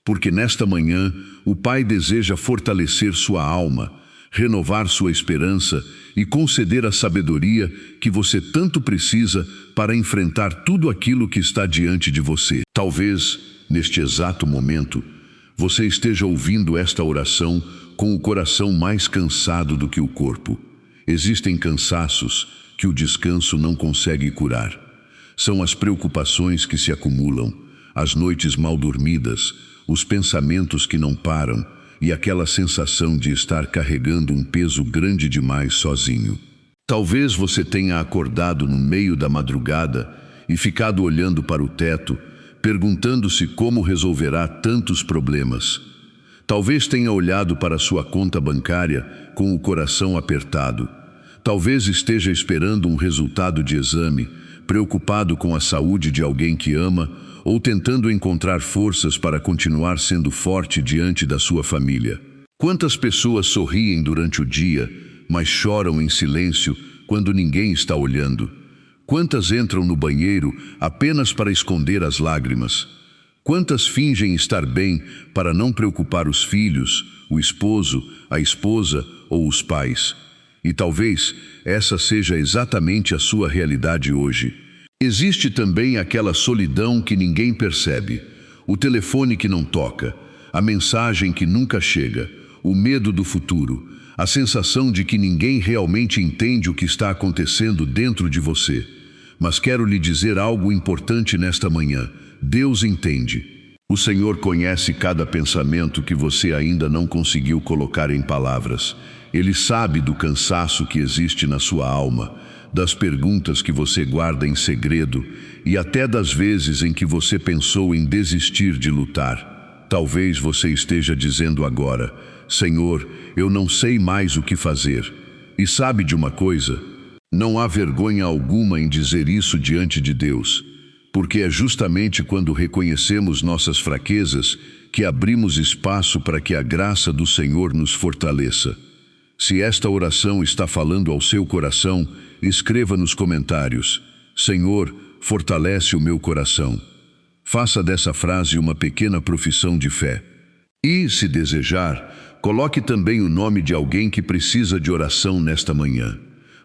Speaker 1: Porque nesta manhã, o Pai deseja fortalecer sua alma, renovar sua esperança e conceder a sabedoria que você tanto precisa para enfrentar tudo aquilo que está diante de você. Talvez, neste exato momento, você esteja ouvindo esta oração com o coração mais cansado do que o corpo. Existem cansaços que o descanso não consegue curar. São as preocupações que se acumulam, as noites mal dormidas, os pensamentos que não param e aquela sensação de estar carregando um peso grande demais sozinho. Talvez você tenha acordado no meio da madrugada e ficado olhando para o teto, perguntando-se como resolverá tantos problemas. Talvez tenha olhado para sua conta bancária com o coração apertado. Talvez esteja esperando um resultado de exame, preocupado com a saúde de alguém que ama ou tentando encontrar forças para continuar sendo forte diante da sua família. Quantas pessoas sorriem durante o dia, mas choram em silêncio quando ninguém está olhando? Quantas entram no banheiro apenas para esconder as lágrimas? Quantas fingem estar bem para não preocupar os filhos, o esposo, a esposa ou os pais? E talvez essa seja exatamente a sua realidade hoje. Existe também aquela solidão que ninguém percebe, o telefone que não toca, a mensagem que nunca chega, o medo do futuro, a sensação de que ninguém realmente entende o que está acontecendo dentro de você. Mas quero lhe dizer algo importante nesta manhã: Deus entende. O Senhor conhece cada pensamento que você ainda não conseguiu colocar em palavras. Ele sabe do cansaço que existe na sua alma, das perguntas que você guarda em segredo e até das vezes em que você pensou em desistir de lutar. Talvez você esteja dizendo agora: Senhor, eu não sei mais o que fazer. E sabe de uma coisa? Não há vergonha alguma em dizer isso diante de Deus, porque é justamente quando reconhecemos nossas fraquezas que abrimos espaço para que a graça do Senhor nos fortaleça. Se esta oração está falando ao seu coração, escreva nos comentários: Senhor, fortalece o meu coração. Faça dessa frase uma pequena profissão de fé. E, se desejar, coloque também o nome de alguém que precisa de oração nesta manhã.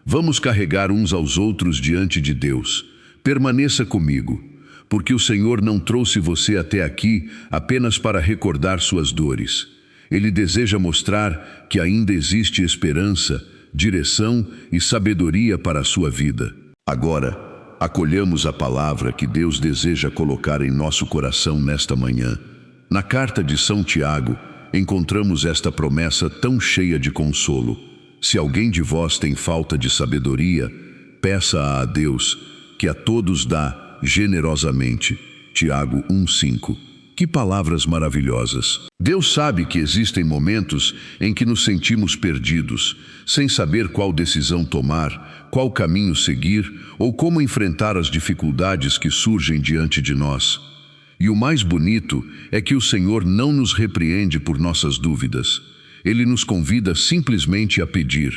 Speaker 1: Vamos carregar uns aos outros diante de Deus. Permaneça comigo, porque o Senhor não trouxe você até aqui apenas para recordar suas dores. Ele deseja mostrar que ainda existe esperança, direção e sabedoria para a sua vida. Agora, acolhamos a palavra que Deus deseja colocar em nosso coração nesta manhã. Na carta de São Tiago, encontramos esta promessa tão cheia de consolo: se alguém de vós tem falta de sabedoria, peça a Deus, que a todos dá generosamente. Tiago 1:5. Que palavras maravilhosas! Deus sabe que existem momentos em que nos sentimos perdidos, sem saber qual decisão tomar, qual caminho seguir ou como enfrentar as dificuldades que surgem diante de nós. E o mais bonito é que o Senhor não nos repreende por nossas dúvidas. Ele nos convida simplesmente a pedir.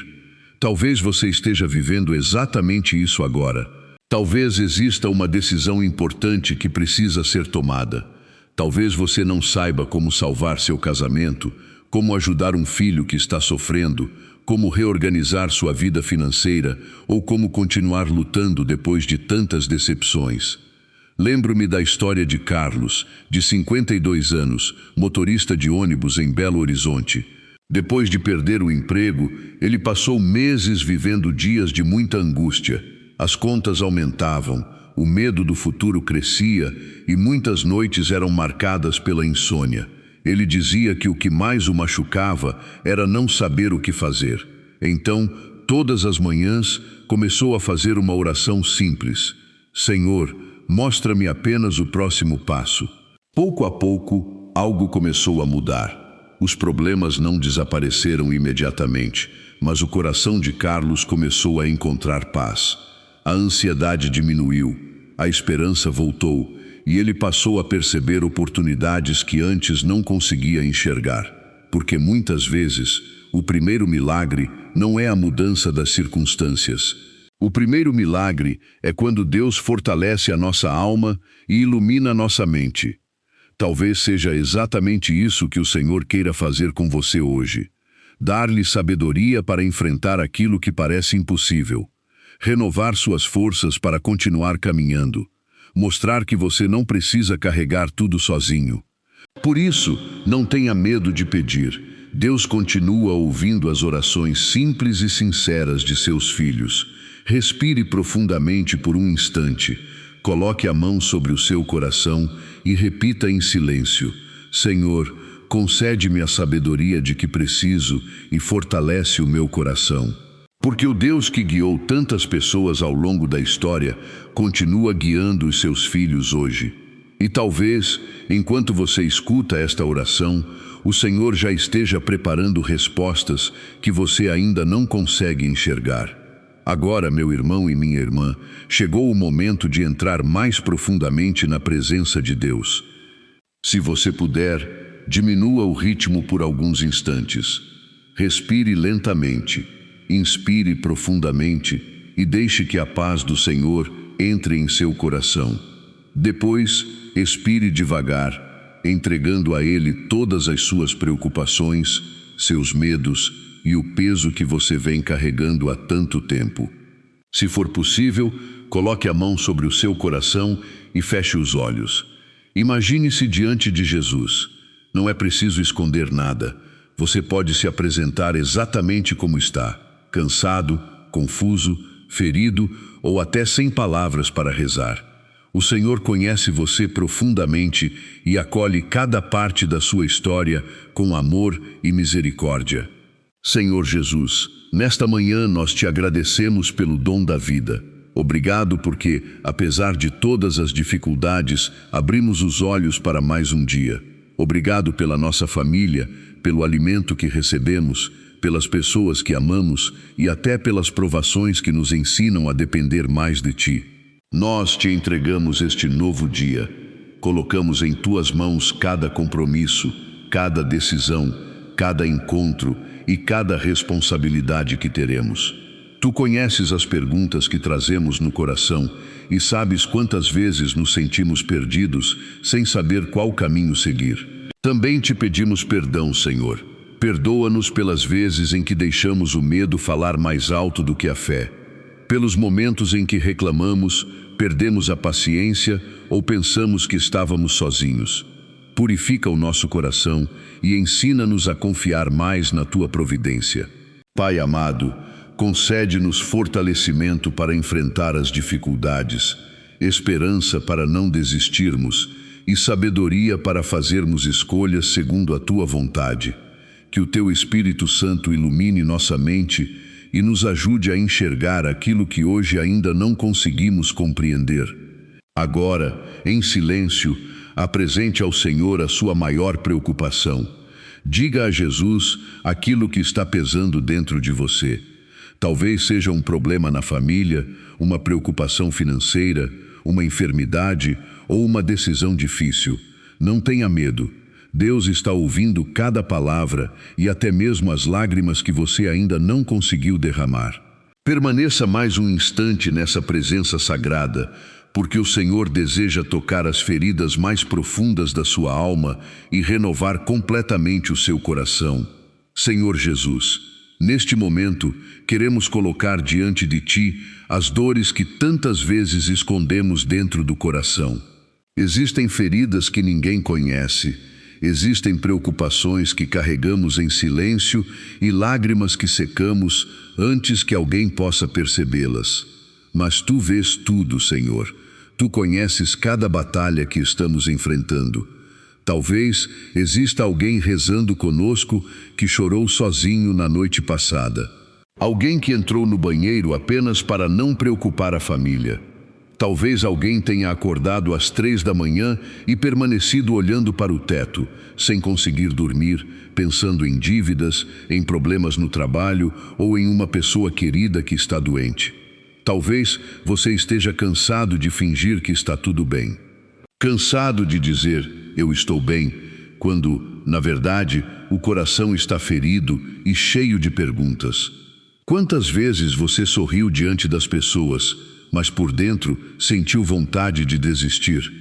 Speaker 1: Talvez você esteja vivendo exatamente isso agora. Talvez exista uma decisão importante que precisa ser tomada. Talvez você não saiba como salvar seu casamento, como ajudar um filho que está sofrendo, como reorganizar sua vida financeira ou como continuar lutando depois de tantas decepções. Lembro-me da história de Carlos, de 52 anos, motorista de ônibus em Belo Horizonte. Depois de perder o emprego, ele passou meses vivendo dias de muita angústia. As contas aumentavam, o medo do futuro crescia e muitas noites eram marcadas pela insônia. Ele dizia que o que mais o machucava era não saber o que fazer. Então, todas as manhãs, começou a fazer uma oração simples: Senhor, mostra-me apenas o próximo passo. Pouco a pouco, algo começou a mudar. Os problemas não desapareceram imediatamente, mas o coração de Carlos começou a encontrar paz. A ansiedade diminuiu, a esperança voltou e ele passou a perceber oportunidades que antes não conseguia enxergar. Porque muitas vezes, o primeiro milagre não é a mudança das circunstâncias. O primeiro milagre é quando Deus fortalece a nossa alma e ilumina a nossa mente. Talvez seja exatamente isso que o Senhor queira fazer com você hoje. dar-lhe sabedoria para enfrentar aquilo que parece impossível, renovar suas forças para continuar caminhando, mostrar que você não precisa carregar tudo sozinho. Por isso, não tenha medo de pedir. Deus continua ouvindo as orações simples e sinceras de seus filhos. Respire profundamente por um instante. Coloque a mão sobre o seu coração e repita em silêncio: Senhor, concede-me a sabedoria de que preciso e fortalece o meu coração. Porque o Deus que guiou tantas pessoas ao longo da história continua guiando os seus filhos hoje. E talvez, enquanto você escuta esta oração, o Senhor já esteja preparando respostas que você ainda não consegue enxergar. Agora, meu irmão e minha irmã, chegou o momento de entrar mais profundamente na presença de Deus. Se você puder, diminua o ritmo por alguns instantes. Respire lentamente, inspire profundamente e deixe que a paz do Senhor entre em seu coração. Depois, expire devagar, entregando a Ele todas as suas preocupações, seus medos e o peso que você vem carregando há tanto tempo. Se for possível, coloque a mão sobre o seu coração e feche os olhos. Imagine-se diante de Jesus. Não é preciso esconder nada. Você pode se apresentar exatamente como está, cansado, confuso, ferido ou até sem palavras para rezar. O Senhor conhece você profundamente e acolhe cada parte da sua história com amor e misericórdia. Senhor Jesus, nesta manhã nós te agradecemos pelo dom da vida. Obrigado porque, apesar de todas as dificuldades, abrimos os olhos para mais um dia. Obrigado pela nossa família, pelo alimento que recebemos, pelas pessoas que amamos e até pelas provações que nos ensinam a depender mais de Ti. Nós te entregamos este novo dia. Colocamos em Tuas mãos cada compromisso, cada decisão, cada encontro e cada responsabilidade que teremos. Tu conheces as perguntas que trazemos no coração e sabes quantas vezes nos sentimos perdidos sem saber qual caminho seguir. Também te pedimos perdão, Senhor. Perdoa-nos pelas vezes em que deixamos o medo falar mais alto do que a fé, pelos momentos em que reclamamos, perdemos a paciência ou pensamos que estávamos sozinhos. Purifica o nosso coração e ensina-nos a confiar mais na Tua providência. Pai amado, concede-nos fortalecimento para enfrentar as dificuldades, esperança para não desistirmos e sabedoria para fazermos escolhas segundo a Tua vontade. Que o Teu Espírito Santo ilumine nossa mente e nos ajude a enxergar aquilo que hoje ainda não conseguimos compreender. Agora, em silêncio, apresente ao Senhor a sua maior preocupação. Diga a Jesus aquilo que está pesando dentro de você. Talvez seja um problema na família, uma preocupação financeira, uma enfermidade ou uma decisão difícil. Não tenha medo. Deus está ouvindo cada palavra e até mesmo as lágrimas que você ainda não conseguiu derramar. Permaneça mais um instante nessa presença sagrada, porque o Senhor deseja tocar as feridas mais profundas da sua alma e renovar completamente o seu coração. Senhor Jesus, neste momento, queremos colocar diante de Ti as dores que tantas vezes escondemos dentro do coração. Existem feridas que ninguém conhece, existem preocupações que carregamos em silêncio e lágrimas que secamos antes que alguém possa percebê-las. Mas Tu vês tudo, Senhor. Tu conheces cada batalha que estamos enfrentando. Talvez exista alguém rezando conosco que chorou sozinho na noite passada. Alguém que entrou no banheiro apenas para não preocupar a família. Talvez alguém tenha acordado às 3 da manhã e permanecido olhando para o teto, sem conseguir dormir, pensando em dívidas, em problemas no trabalho ou em uma pessoa querida que está doente. Talvez você esteja cansado de fingir que está tudo bem. Cansado de dizer, eu estou bem, quando, na verdade, o coração está ferido e cheio de perguntas. Quantas vezes você sorriu diante das pessoas, mas por dentro sentiu vontade de desistir?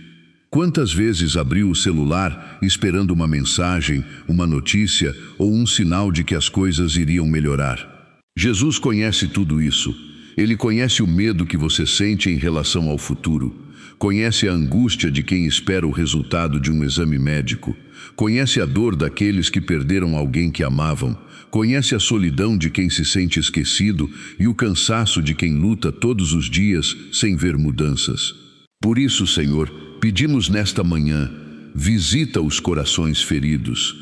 Speaker 1: Quantas vezes abriu o celular esperando uma mensagem, uma notícia ou um sinal de que as coisas iriam melhorar? Jesus conhece tudo isso. Ele conhece o medo que você sente em relação ao futuro. Conhece a angústia de quem espera o resultado de um exame médico. Conhece a dor daqueles que perderam alguém que amavam. Conhece a solidão de quem se sente esquecido e o cansaço de quem luta todos os dias sem ver mudanças. Por isso, Senhor, pedimos nesta manhã, visita os corações feridos,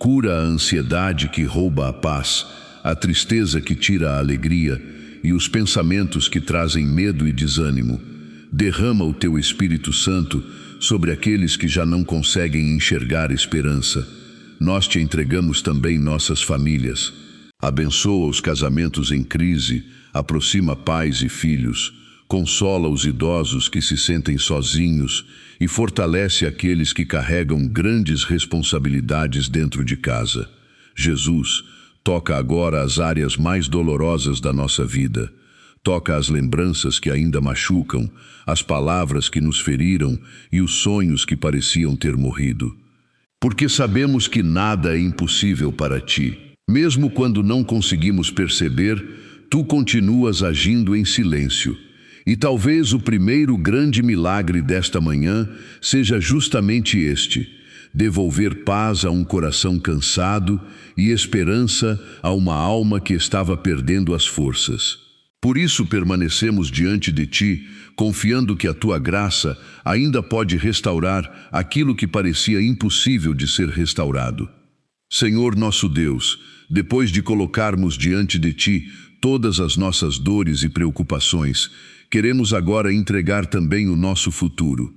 Speaker 1: cura a ansiedade que rouba a paz, a tristeza que tira a alegria e os pensamentos que trazem medo e desânimo. Derrama o Teu Espírito Santo sobre aqueles que já não conseguem enxergar esperança. Nós Te entregamos também nossas famílias. Abençoa os casamentos em crise, aproxima pais e filhos, consola os idosos que se sentem sozinhos e fortalece aqueles que carregam grandes responsabilidades dentro de casa. Jesus, toca agora as áreas mais dolorosas da nossa vida. Toca as lembranças que ainda machucam, as palavras que nos feriram e os sonhos que pareciam ter morrido. Porque sabemos que nada é impossível para Ti. Mesmo quando não conseguimos perceber, Tu continuas agindo em silêncio. E talvez o primeiro grande milagre desta manhã seja justamente este: devolver paz a um coração cansado e esperança a uma alma que estava perdendo as forças. Por isso permanecemos diante de Ti, confiando que a Tua graça ainda pode restaurar aquilo que parecia impossível de ser restaurado. Senhor nosso Deus, depois de colocarmos diante de Ti todas as nossas dores e preocupações, queremos agora entregar também o nosso futuro.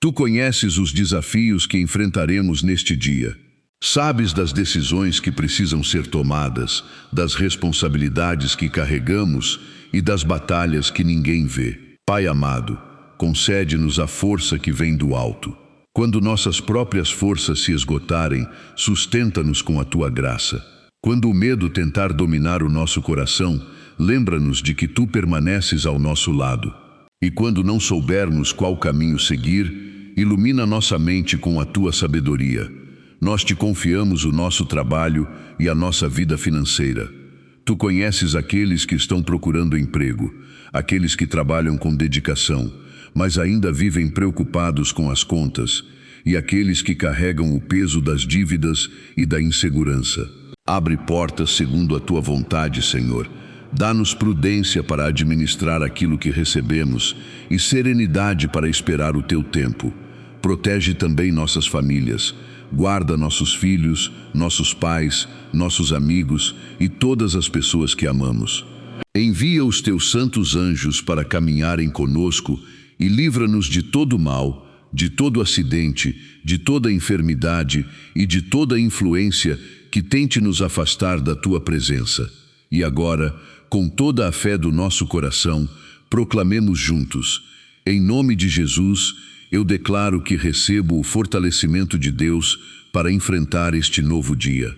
Speaker 1: Tu conheces os desafios que enfrentaremos neste dia. Sabes das decisões que precisam ser tomadas, das responsabilidades que carregamos e das batalhas que ninguém vê. Pai amado, concede-nos a força que vem do alto. Quando nossas próprias forças se esgotarem, sustenta-nos com a Tua graça. Quando o medo tentar dominar o nosso coração, lembra-nos de que Tu permaneces ao nosso lado. E quando não soubermos qual caminho seguir, ilumina nossa mente com a Tua sabedoria. Nós Te confiamos o nosso trabalho e a nossa vida financeira. Tu conheces aqueles que estão procurando emprego, aqueles que trabalham com dedicação, mas ainda vivem preocupados com as contas, e aqueles que carregam o peso das dívidas e da insegurança. Abre portas segundo a Tua vontade, Senhor. Dá-nos prudência para administrar aquilo que recebemos e serenidade para esperar o Teu tempo. Protege também nossas famílias. Guarda nossos filhos, nossos pais, nossos amigos e todas as pessoas que amamos. Envia os Teus santos anjos para caminharem conosco e livra-nos de todo mal, de todo acidente, de toda enfermidade e de toda influência que tente nos afastar da Tua presença. E agora, com toda a fé do nosso coração, proclamemos juntos: em nome de Jesus, eu declaro que recebo o fortalecimento de Deus para enfrentar este novo dia.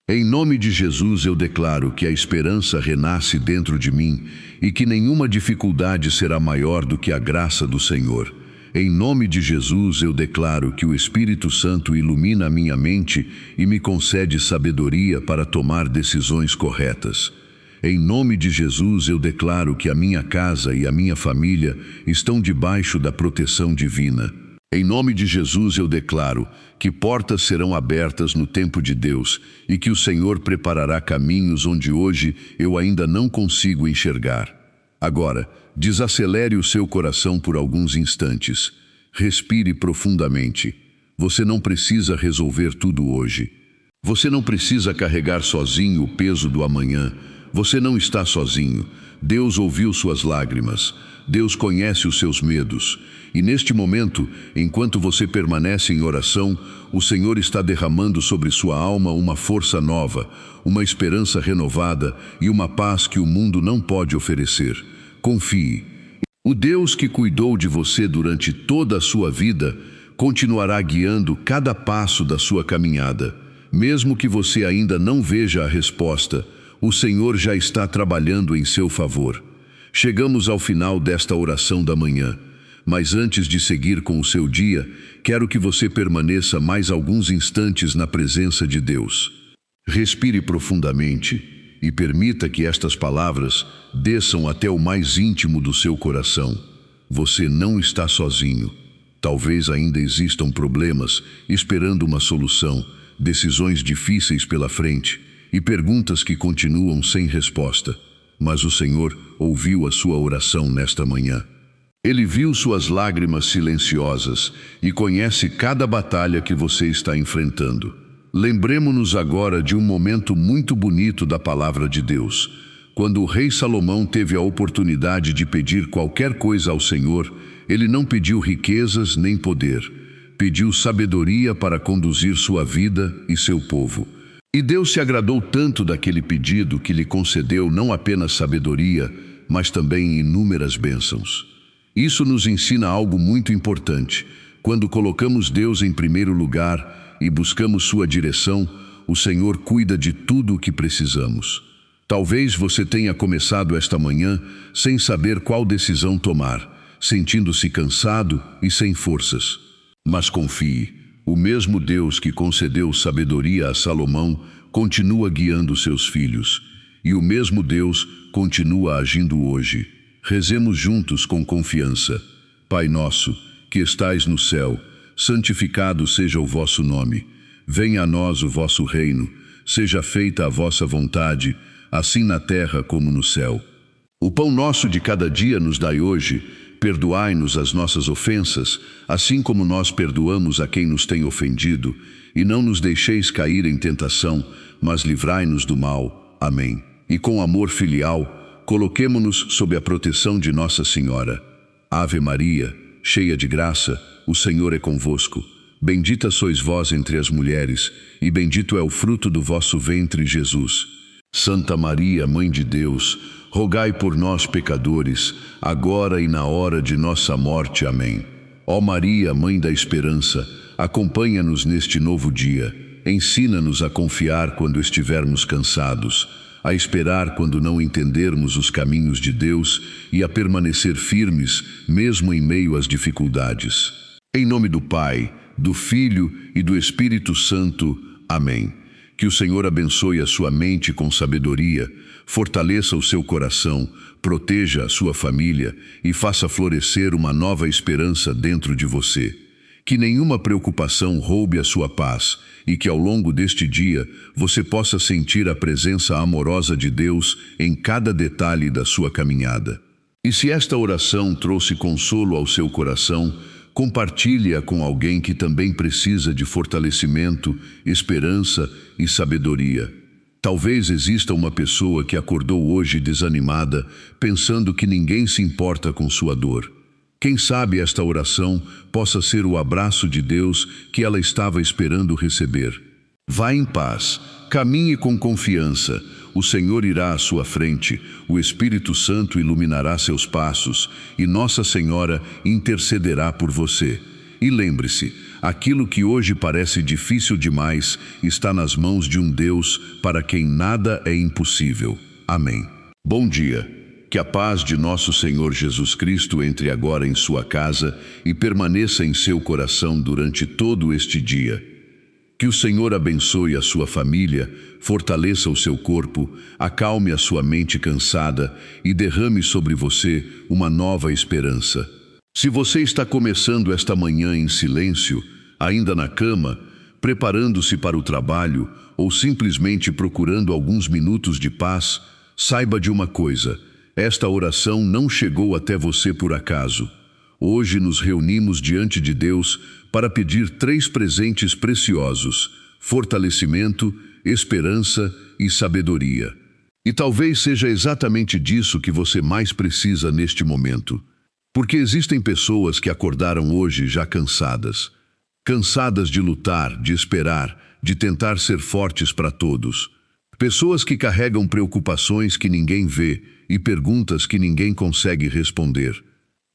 Speaker 1: Em nome de Jesus, eu declaro que a esperança renasce dentro de mim e que nenhuma dificuldade será maior do que a graça do Senhor. Em nome de Jesus, eu declaro que o Espírito Santo ilumina a minha mente e me concede sabedoria para tomar decisões corretas. Em nome de Jesus, eu declaro que a minha casa e a minha família estão debaixo da proteção divina. Em nome de Jesus, eu declaro que portas serão abertas no tempo de Deus e que o Senhor preparará caminhos onde hoje eu ainda não consigo enxergar. Agora, desacelere o seu coração por alguns instantes. Respire profundamente. Você não precisa resolver tudo hoje. Você não precisa carregar sozinho o peso do amanhã. Você não está sozinho. Deus ouviu suas lágrimas. Deus conhece os seus medos. E neste momento, enquanto você permanece em oração, o Senhor está derramando sobre sua alma uma força nova, uma esperança renovada e uma paz que o mundo não pode oferecer. Confie. O Deus que cuidou de você durante toda a sua vida continuará guiando cada passo da sua caminhada. Mesmo que você ainda não veja a resposta, o Senhor já está trabalhando em seu favor. Chegamos ao final desta oração da manhã. Mas antes de seguir com o seu dia, quero que você permaneça mais alguns instantes na presença de Deus. Respire profundamente e permita que estas palavras desçam até o mais íntimo do seu coração. Você não está sozinho. Talvez ainda existam problemas esperando uma solução, decisões difíceis pela frente e perguntas que continuam sem resposta. Mas o Senhor ouviu a sua oração nesta manhã. Ele viu suas lágrimas silenciosas e conhece cada batalha que você está enfrentando. Lembremos-nos agora de um momento muito bonito da palavra de Deus. Quando o rei Salomão teve a oportunidade de pedir qualquer coisa ao Senhor, ele não pediu riquezas nem poder. Pediu sabedoria para conduzir sua vida e seu povo. E Deus se agradou tanto daquele pedido que lhe concedeu não apenas sabedoria, mas também inúmeras bênçãos. Isso nos ensina algo muito importante. Quando colocamos Deus em primeiro lugar e buscamos sua direção, o Senhor cuida de tudo o que precisamos. Talvez você tenha começado esta manhã sem saber qual decisão tomar, sentindo-se cansado e sem forças. Mas confie, o mesmo Deus que concedeu sabedoria a Salomão continua guiando seus filhos, e o mesmo Deus continua agindo hoje. Rezemos juntos com confiança. Pai nosso, que estais no céu, santificado seja o vosso nome. Venha a nós o vosso reino, seja feita a vossa vontade, assim na terra como no céu. O pão nosso de cada dia nos dai hoje. Perdoai-nos as nossas ofensas, assim como nós perdoamos a quem nos tem ofendido, e não nos deixeis cair em tentação, mas livrai-nos do mal. Amém. E com amor filial, coloquemo-nos sob a proteção de Nossa Senhora. Ave Maria, cheia de graça, o Senhor é convosco. Bendita sois vós entre as mulheres, e bendito é o fruto do vosso ventre, Jesus. Santa Maria, Mãe de Deus, rogai por nós, pecadores, agora e na hora de nossa morte. Amém. Ó Maria, Mãe da Esperança, acompanha-nos neste novo dia. Ensina-nos a confiar quando estivermos cansados, a esperar quando não entendermos os caminhos de Deus e a permanecer firmes, mesmo em meio às dificuldades. Em nome do Pai, do Filho e do Espírito Santo. Amém. Que o Senhor abençoe a sua mente com sabedoria, fortaleça o seu coração, proteja a sua família e faça florescer uma nova esperança dentro de você. Que nenhuma preocupação roube a sua paz e que ao longo deste dia você possa sentir a presença amorosa de Deus em cada detalhe da sua caminhada. E se esta oração trouxe consolo ao seu coração, compartilhe-a com alguém que também precisa de fortalecimento, esperança e sabedoria. Talvez exista uma pessoa que acordou hoje desanimada, pensando que ninguém se importa com sua dor. Quem sabe esta oração possa ser o abraço de Deus que ela estava esperando receber. Vá em paz, caminhe com confiança. O Senhor irá à sua frente, o Espírito Santo iluminará seus passos e Nossa Senhora intercederá por você. E lembre-se, aquilo que hoje parece difícil demais está nas mãos de um Deus para quem nada é impossível. Amém. Bom dia. Que a paz de nosso Senhor Jesus Cristo entre agora em sua casa e permaneça em seu coração durante todo este dia. Que o Senhor abençoe a sua família, fortaleça o seu corpo, acalme a sua mente cansada e derrame sobre você uma nova esperança. Se você está começando esta manhã em silêncio, ainda na cama, preparando-se para o trabalho ou simplesmente procurando alguns minutos de paz, saiba de uma coisa: esta oração não chegou até você por acaso. Hoje nos reunimos diante de Deus para pedir 3 presentes preciosos: fortalecimento, esperança e sabedoria. E talvez seja exatamente disso que você mais precisa neste momento. Porque existem pessoas que acordaram hoje já cansadas. Cansadas de lutar, de esperar, de tentar ser fortes para todos. Pessoas que carregam preocupações que ninguém vê e perguntas que ninguém consegue responder.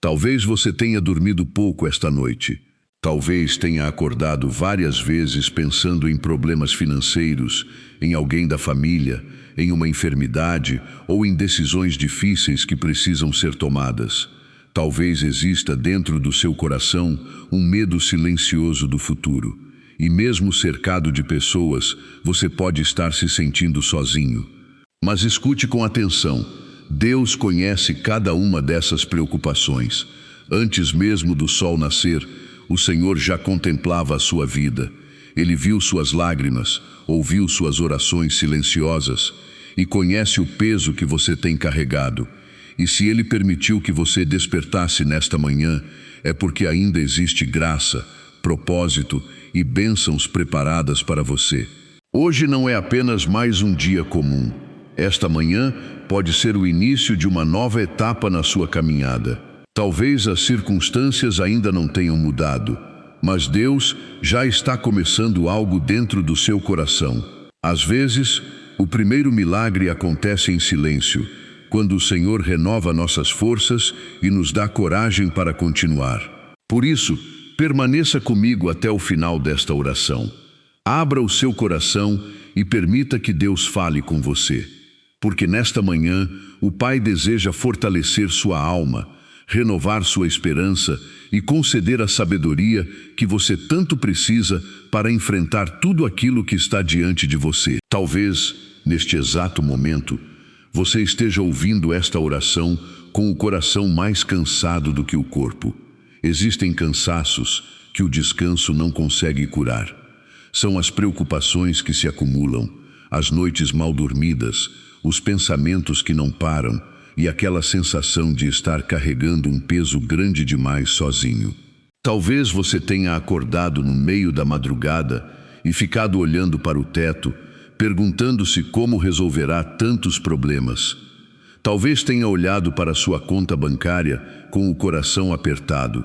Speaker 1: Talvez você tenha dormido pouco esta noite. Talvez tenha acordado várias vezes pensando em problemas financeiros, em alguém da família, em uma enfermidade ou em decisões difíceis que precisam ser tomadas. Talvez exista dentro do seu coração um medo silencioso do futuro. E mesmo cercado de pessoas, você pode estar se sentindo sozinho. Mas escute com atenção. Deus conhece cada uma dessas preocupações. Antes mesmo do sol nascer, o Senhor já contemplava a sua vida. Ele viu suas lágrimas, ouviu suas orações silenciosas e conhece o peso que você tem carregado. E se Ele permitiu que você despertasse nesta manhã, é porque ainda existe graça, propósito e bênçãos preparadas para você. Hoje não é apenas mais um dia comum. Esta manhã pode ser o início de uma nova etapa na sua caminhada. Talvez as circunstâncias ainda não tenham mudado, mas Deus já está começando algo dentro do seu coração. Às vezes, o primeiro milagre acontece em silêncio, quando o Senhor renova nossas forças e nos dá coragem para continuar. Por isso, permaneça comigo até o final desta oração. Abra o seu coração e permita que Deus fale com você. Porque nesta manhã, o Pai deseja fortalecer sua alma, renovar sua esperança e conceder a sabedoria que você tanto precisa para enfrentar tudo aquilo que está diante de você. Talvez, neste exato momento, você esteja ouvindo esta oração com o coração mais cansado do que o corpo. Existem cansaços que o descanso não consegue curar. São as preocupações que se acumulam, as noites mal dormidas, os pensamentos que não param e aquela sensação de estar carregando um peso grande demais sozinho. Talvez você tenha acordado no meio da madrugada e ficado olhando para o teto, perguntando-se como resolverá tantos problemas. Talvez tenha olhado para sua conta bancária com o coração apertado.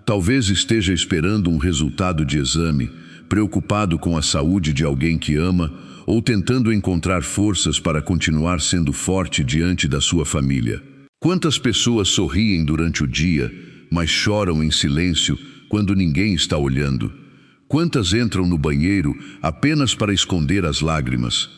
Speaker 1: Talvez esteja esperando um resultado de exame, preocupado com a saúde de alguém que ama ou tentando encontrar forças para continuar sendo forte diante da sua família. Quantas pessoas sorriem durante o dia, mas choram em silêncio quando ninguém está olhando? Quantas entram no banheiro apenas para esconder as lágrimas?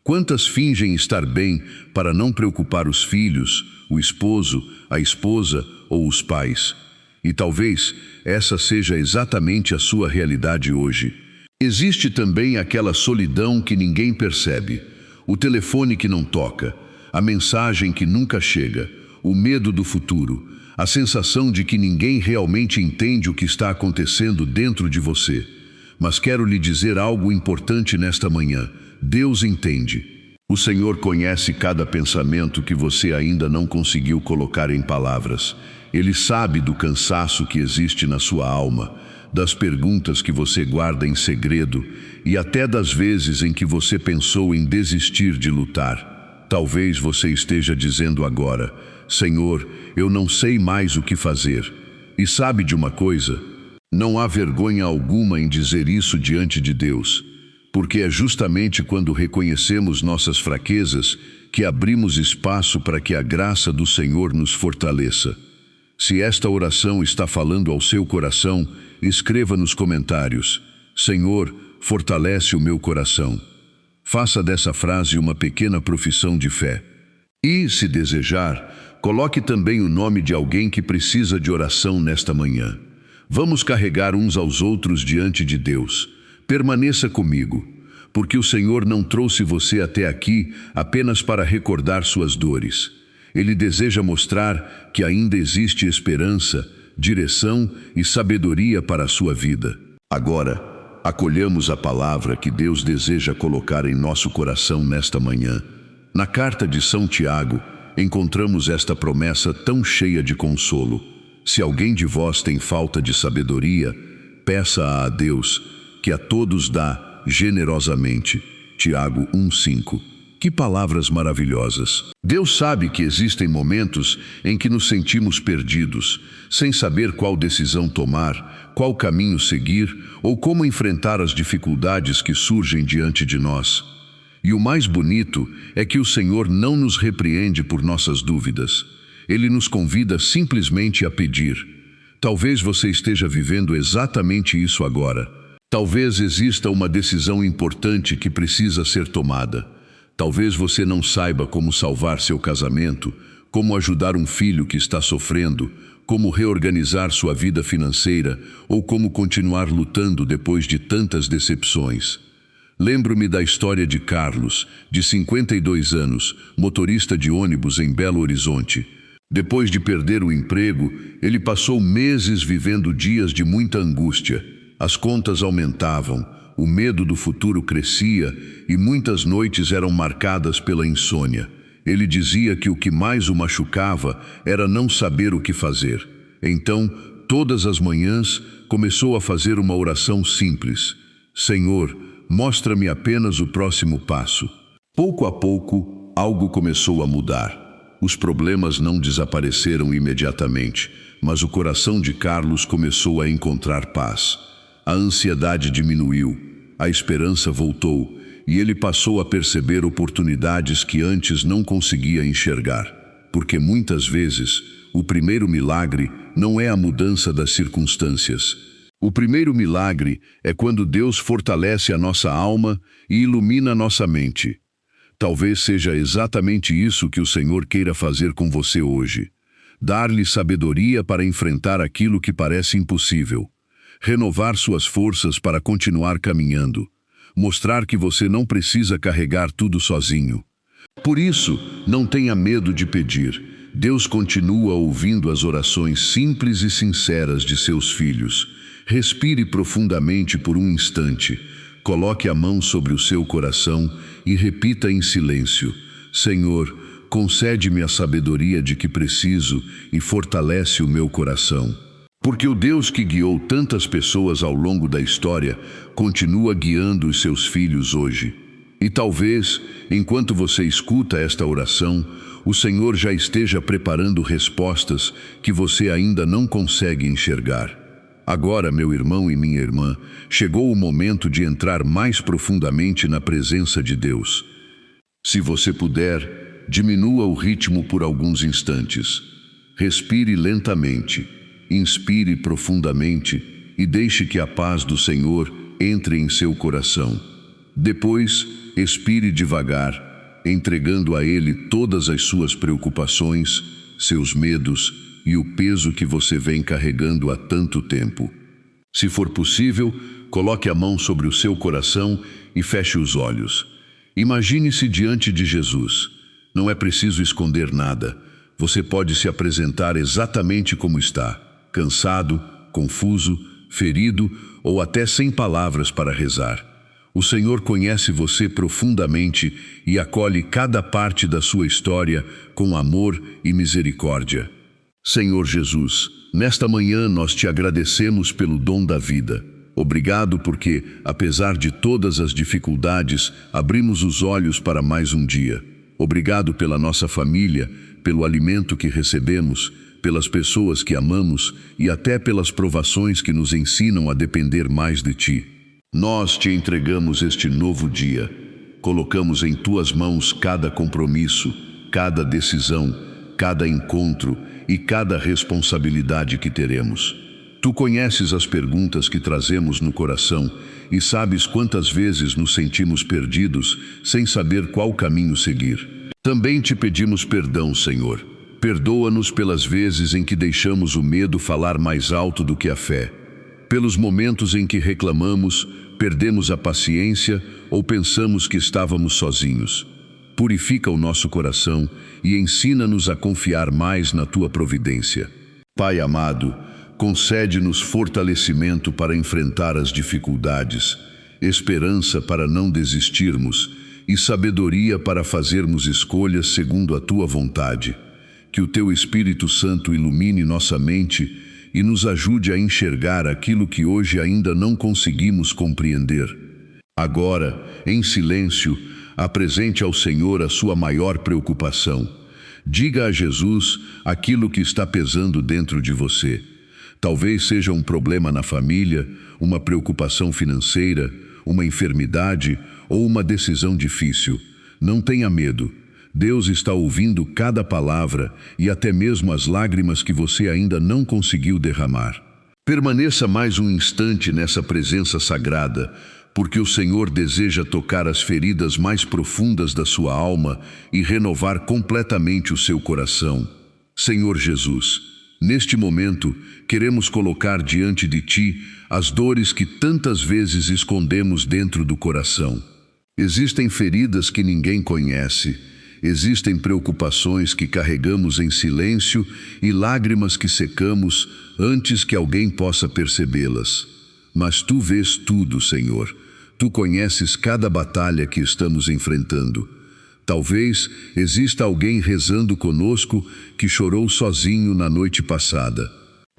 Speaker 1: Quantas fingem estar bem para não preocupar os filhos, o esposo, a esposa ou os pais? E talvez essa seja exatamente a sua realidade hoje. Existe também aquela solidão que ninguém percebe, o telefone que não toca, a mensagem que nunca chega, o medo do futuro, a sensação de que ninguém realmente entende o que está acontecendo dentro de você. Mas quero lhe dizer algo importante nesta manhã. Deus entende. O Senhor conhece cada pensamento que você ainda não conseguiu colocar em palavras. Ele sabe do cansaço que existe na sua alma, das perguntas que você guarda em segredo e até das vezes em que você pensou em desistir de lutar. Talvez você esteja dizendo agora: Senhor, eu não sei mais o que fazer. E sabe de uma coisa? Não há vergonha alguma em dizer isso diante de Deus, porque é justamente quando reconhecemos nossas fraquezas que abrimos espaço para que a graça do Senhor nos fortaleça. Se esta oração está falando ao seu coração, escreva nos comentários: Senhor, fortalece o meu coração. Faça dessa frase uma pequena profissão de fé. E, se desejar, coloque também o nome de alguém que precisa de oração nesta manhã. Vamos carregar uns aos outros diante de Deus. Permaneça comigo, porque o Senhor não trouxe você até aqui apenas para recordar suas dores. Ele deseja mostrar que ainda existe esperança, direção e sabedoria para a sua vida. Agora, acolhamos a palavra que Deus deseja colocar em nosso coração nesta manhã. Na carta de São Tiago, encontramos esta promessa tão cheia de consolo: se alguém de vós tem falta de sabedoria, peça a Deus, que a todos dá generosamente. Tiago 1:5. Que palavras maravilhosas! Deus sabe que existem momentos em que nos sentimos perdidos, sem saber qual decisão tomar, qual caminho seguir ou como enfrentar as dificuldades que surgem diante de nós. E o mais bonito é que o Senhor não nos repreende por nossas dúvidas. Ele nos convida simplesmente a pedir. Talvez você esteja vivendo exatamente isso agora. Talvez exista uma decisão importante que precisa ser tomada. Talvez você não saiba como salvar seu casamento, como ajudar um filho que está sofrendo, como reorganizar sua vida financeira ou como continuar lutando depois de tantas decepções. Lembro-me da história de Carlos, de 52 anos, motorista de ônibus em Belo Horizonte. Depois de perder o emprego, ele passou meses vivendo dias de muita angústia. As contas aumentavam, o medo do futuro crescia e muitas noites eram marcadas pela insônia. Ele dizia que o que mais o machucava era não saber o que fazer. Então, todas as manhãs, começou a fazer uma oração simples: Senhor, mostra-me apenas o próximo passo. Pouco a pouco, algo começou a mudar. Os problemas não desapareceram imediatamente, mas o coração de Carlos começou a encontrar paz. A ansiedade diminuiu, a esperança voltou e ele passou a perceber oportunidades que antes não conseguia enxergar. Porque muitas vezes, o primeiro milagre não é a mudança das circunstâncias. O primeiro milagre é quando Deus fortalece a nossa alma e ilumina a nossa mente. Talvez seja exatamente isso que o Senhor queira fazer com você hoje. Dar-lhe sabedoria para enfrentar aquilo que parece impossível. Renovar suas forças para continuar caminhando. Mostrar que você não precisa carregar tudo sozinho. Por isso, não tenha medo de pedir. Deus continua ouvindo as orações simples e sinceras de seus filhos. Respire profundamente por um instante. Coloque a mão sobre o seu coração e repita em silêncio: Senhor, concede-me a sabedoria de que preciso e fortalece o meu coração. Porque o Deus que guiou tantas pessoas ao longo da história continua guiando os seus filhos hoje. E talvez, enquanto você escuta esta oração, o Senhor já esteja preparando respostas que você ainda não consegue enxergar. Agora, meu irmão e minha irmã, chegou o momento de entrar mais profundamente na presença de Deus. Se você puder, diminua o ritmo por alguns instantes. Respire lentamente, inspire profundamente e deixe que a paz do Senhor entre em seu coração. Depois, expire devagar, entregando a Ele todas as suas preocupações, seus medos e o peso que você vem carregando há tanto tempo. Se for possível, coloque a mão sobre o seu coração e feche os olhos. Imagine-se diante de Jesus. Não é preciso esconder nada. Você pode se apresentar exatamente como está, cansado, confuso, ferido ou até sem palavras para rezar. O Senhor conhece você profundamente e acolhe cada parte da sua história com amor e misericórdia. Senhor Jesus, nesta manhã nós te agradecemos pelo dom da vida. Obrigado porque, apesar de todas as dificuldades, abrimos os olhos para mais um dia. Obrigado pela nossa família, pelo alimento que recebemos, pelas pessoas que amamos e até pelas provações que nos ensinam a depender mais de Ti. Nós te entregamos este novo dia. Colocamos em Tuas mãos cada compromisso, cada decisão, cada encontro e cada responsabilidade que teremos. Tu conheces as perguntas que trazemos no coração e sabes quantas vezes nos sentimos perdidos sem saber qual caminho seguir. Também te pedimos perdão, Senhor. Perdoa-nos pelas vezes em que deixamos o medo falar mais alto do que a fé. Pelos momentos em que reclamamos, perdemos a paciência ou pensamos que estávamos sozinhos. Purifica o nosso coração e ensina-nos a confiar mais na Tua providência. Pai amado, concede-nos fortalecimento para enfrentar as dificuldades, esperança para não desistirmos e sabedoria para fazermos escolhas segundo a Tua vontade. Que o Teu Espírito Santo ilumine nossa mente e nos ajude a enxergar aquilo que hoje ainda não conseguimos compreender. Agora, em silêncio, apresente ao Senhor a sua maior preocupação. Diga a Jesus aquilo que está pesando dentro de você. Talvez seja um problema na família, uma preocupação financeira, uma enfermidade ou uma decisão difícil. Não tenha medo. Deus está ouvindo cada palavra e até mesmo as lágrimas que você ainda não conseguiu derramar. Permaneça mais um instante nessa presença sagrada, porque o Senhor deseja tocar as feridas mais profundas da sua alma e renovar completamente o seu coração. Senhor Jesus, Neste momento, queremos colocar diante de Ti as dores que tantas vezes escondemos dentro do coração. Existem feridas que ninguém conhece, existem preocupações que carregamos em silêncio e lágrimas que secamos antes que alguém possa percebê-las. Mas Tu vês tudo, Senhor. Tu conheces cada batalha que estamos enfrentando. Talvez exista alguém rezando conosco que chorou sozinho na noite passada.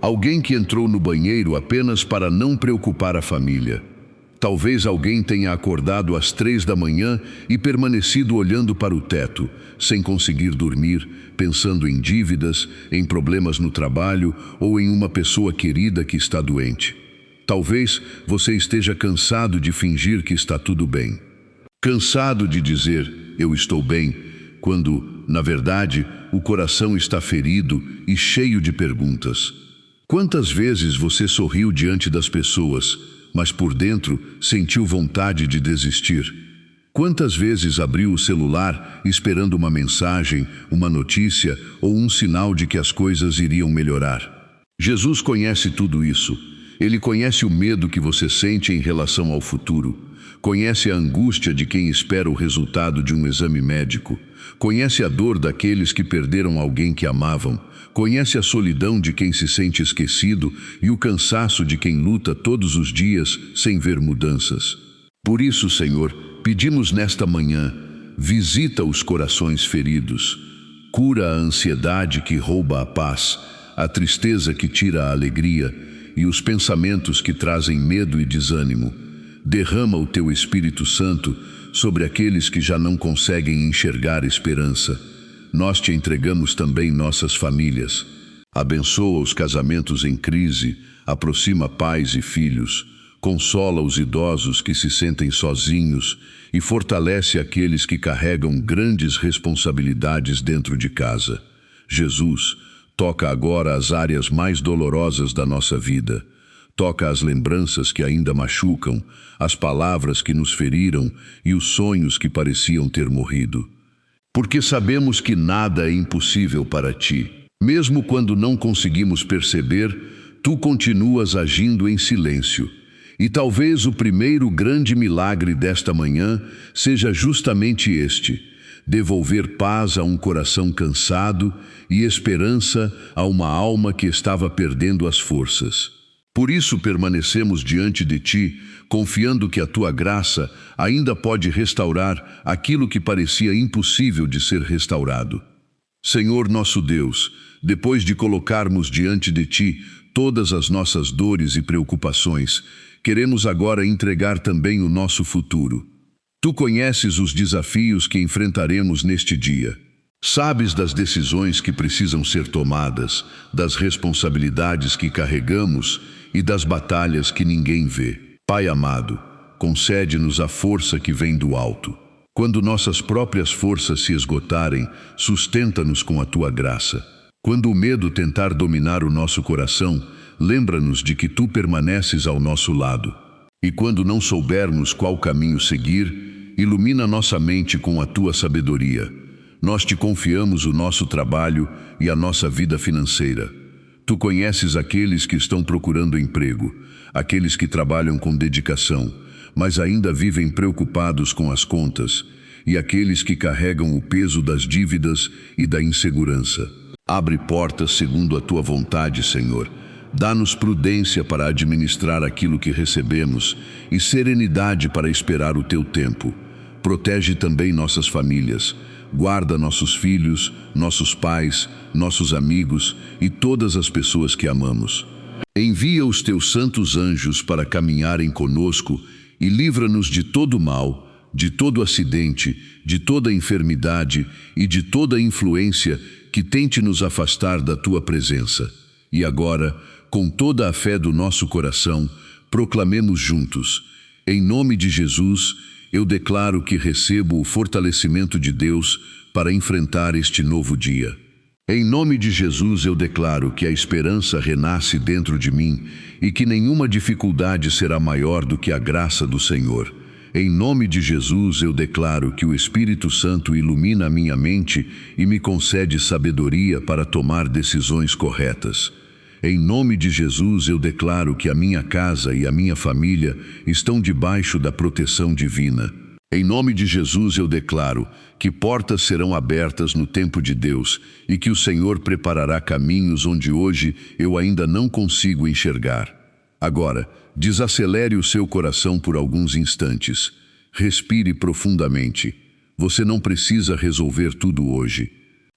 Speaker 1: Alguém que entrou no banheiro apenas para não preocupar a família. Talvez alguém tenha acordado às 3 da manhã e permanecido olhando para o teto, sem conseguir dormir, pensando em dívidas, em problemas no trabalho ou em uma pessoa querida que está doente. Talvez você esteja cansado de fingir que está tudo bem. Cansado de dizer, eu estou bem, quando, na verdade, o coração está ferido e cheio de perguntas. Quantas vezes você sorriu diante das pessoas, mas por dentro sentiu vontade de desistir? Quantas vezes abriu o celular esperando uma mensagem, uma notícia ou um sinal de que as coisas iriam melhorar? Jesus conhece tudo isso. Ele conhece o medo que você sente em relação ao futuro. Conhece a angústia de quem espera o resultado de um exame médico. Conhece a dor daqueles que perderam alguém que amavam. Conhece a solidão de quem se sente esquecido e o cansaço de quem luta todos os dias sem ver mudanças. Por isso, Senhor, pedimos nesta manhã, visita os corações feridos. Cura a ansiedade que rouba a paz, a tristeza que tira a alegria e os pensamentos que trazem medo e desânimo. Derrama o Teu Espírito Santo sobre aqueles que já não conseguem enxergar esperança. Nós Te entregamos também nossas famílias. Abençoa os casamentos em crise, aproxima pais e filhos, consola os idosos que se sentem sozinhos e fortalece aqueles que carregam grandes responsabilidades dentro de casa. Jesus, toca agora as áreas mais dolorosas da nossa vida. Toca as lembranças que ainda machucam, as palavras que nos feriram e os sonhos que pareciam ter morrido. Porque sabemos que nada é impossível para Ti. Mesmo quando não conseguimos perceber, Tu continuas agindo em silêncio. E talvez o primeiro grande milagre desta manhã seja justamente este: devolver paz a um coração cansado e esperança a uma alma que estava perdendo as forças. Por isso permanecemos diante de Ti, confiando que a Tua graça ainda pode restaurar aquilo que parecia impossível de ser restaurado. Senhor nosso Deus, depois de colocarmos diante de Ti todas as nossas dores e preocupações, queremos agora entregar também o nosso futuro. Tu conheces os desafios que enfrentaremos neste dia. Sabes das decisões que precisam ser tomadas, das responsabilidades que carregamos e das batalhas que ninguém vê. Pai amado, concede-nos a força que vem do alto. Quando nossas próprias forças se esgotarem, sustenta-nos com a Tua graça. Quando o medo tentar dominar o nosso coração, lembra-nos de que Tu permaneces ao nosso lado. E quando não soubermos qual caminho seguir, ilumina nossa mente com a Tua sabedoria. Nós Te confiamos o nosso trabalho e a nossa vida financeira. Tu conheces aqueles que estão procurando emprego, aqueles que trabalham com dedicação, mas ainda vivem preocupados com as contas, e aqueles que carregam o peso das dívidas e da insegurança. Abre portas segundo a Tua vontade, Senhor. Dá-nos prudência para administrar aquilo que recebemos e serenidade para esperar o Teu tempo. Protege também nossas famílias. Guarda nossos filhos, nossos pais, nossos amigos e todas as pessoas que amamos. Envia os Teus santos anjos para caminharem conosco e livra-nos de todo mal, de todo acidente, de toda enfermidade e de toda influência que tente nos afastar da Tua presença. E agora, com toda a fé do nosso coração, proclamemos juntos: em nome de Jesus, eu declaro que recebo o fortalecimento de Deus para enfrentar este novo dia. Em nome de Jesus, eu declaro que a esperança renasce dentro de mim e que nenhuma dificuldade será maior do que a graça do Senhor. Em nome de Jesus, eu declaro que o Espírito Santo ilumina a minha mente e me concede sabedoria para tomar decisões corretas. Em nome de Jesus, eu declaro que a minha casa e a minha família estão debaixo da proteção divina. Em nome de Jesus, eu declaro que portas serão abertas no tempo de Deus e que o Senhor preparará caminhos onde hoje eu ainda não consigo enxergar. Agora, desacelere o seu coração por alguns instantes. Respire profundamente. Você não precisa resolver tudo hoje.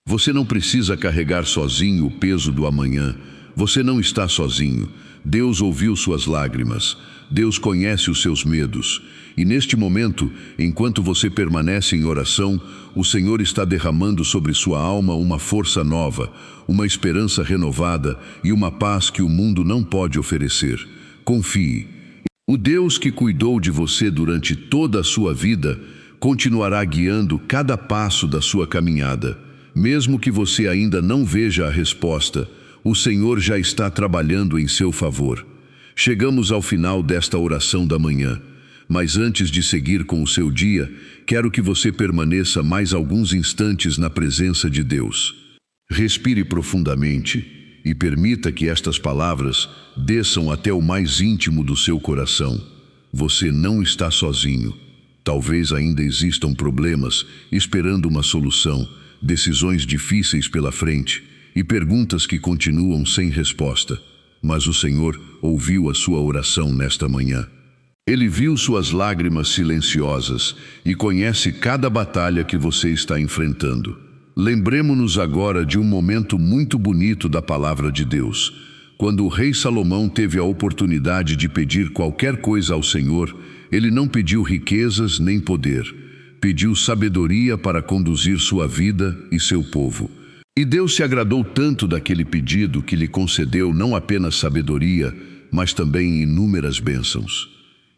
Speaker 1: Você não precisa carregar sozinho o peso do amanhã. Você não está sozinho. Deus ouviu suas lágrimas. Deus conhece os seus medos. E neste momento, enquanto você permanece em oração, o Senhor está derramando sobre sua alma uma força nova, uma esperança renovada e uma paz que o mundo não pode oferecer. Confie. O Deus que cuidou de você durante toda a sua vida continuará guiando cada passo da sua caminhada. Mesmo que você ainda não veja a resposta, o Senhor já está trabalhando em seu favor. Chegamos ao final desta oração da manhã, mas antes de seguir com o seu dia, quero que você permaneça mais alguns instantes na presença de Deus. Respire profundamente e permita que estas palavras desçam até o mais íntimo do seu coração. Você não está sozinho. Talvez ainda existam problemas esperando uma solução, decisões difíceis pela frente e perguntas que continuam sem resposta. Mas o Senhor ouviu a sua oração nesta manhã. Ele viu suas lágrimas silenciosas e conhece cada batalha que você está enfrentando. Lembremos-nos agora de um momento muito bonito da palavra de Deus. Quando o rei Salomão teve a oportunidade de pedir qualquer coisa ao Senhor, ele não pediu riquezas nem poder. Pediu sabedoria para conduzir sua vida e seu povo. E Deus se agradou tanto daquele pedido que lhe concedeu não apenas sabedoria, mas também inúmeras bênçãos.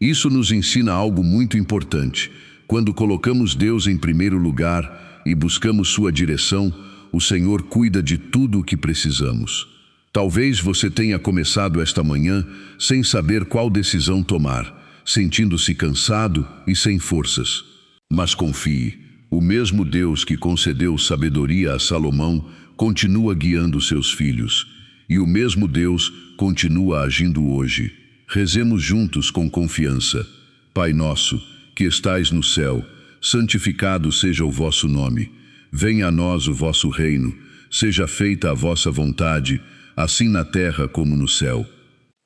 Speaker 1: Isso nos ensina algo muito importante. Quando colocamos Deus em primeiro lugar e buscamos sua direção, o Senhor cuida de tudo o que precisamos. Talvez você tenha começado esta manhã sem saber qual decisão tomar, sentindo-se cansado e sem forças. Mas confie. O mesmo Deus que concedeu sabedoria a Salomão continua guiando seus filhos. E o mesmo Deus continua agindo hoje. Rezemos juntos com confiança. Pai nosso, que estais no céu, santificado seja o vosso nome. Venha a nós o vosso reino. Seja feita a vossa vontade, assim na terra como no céu.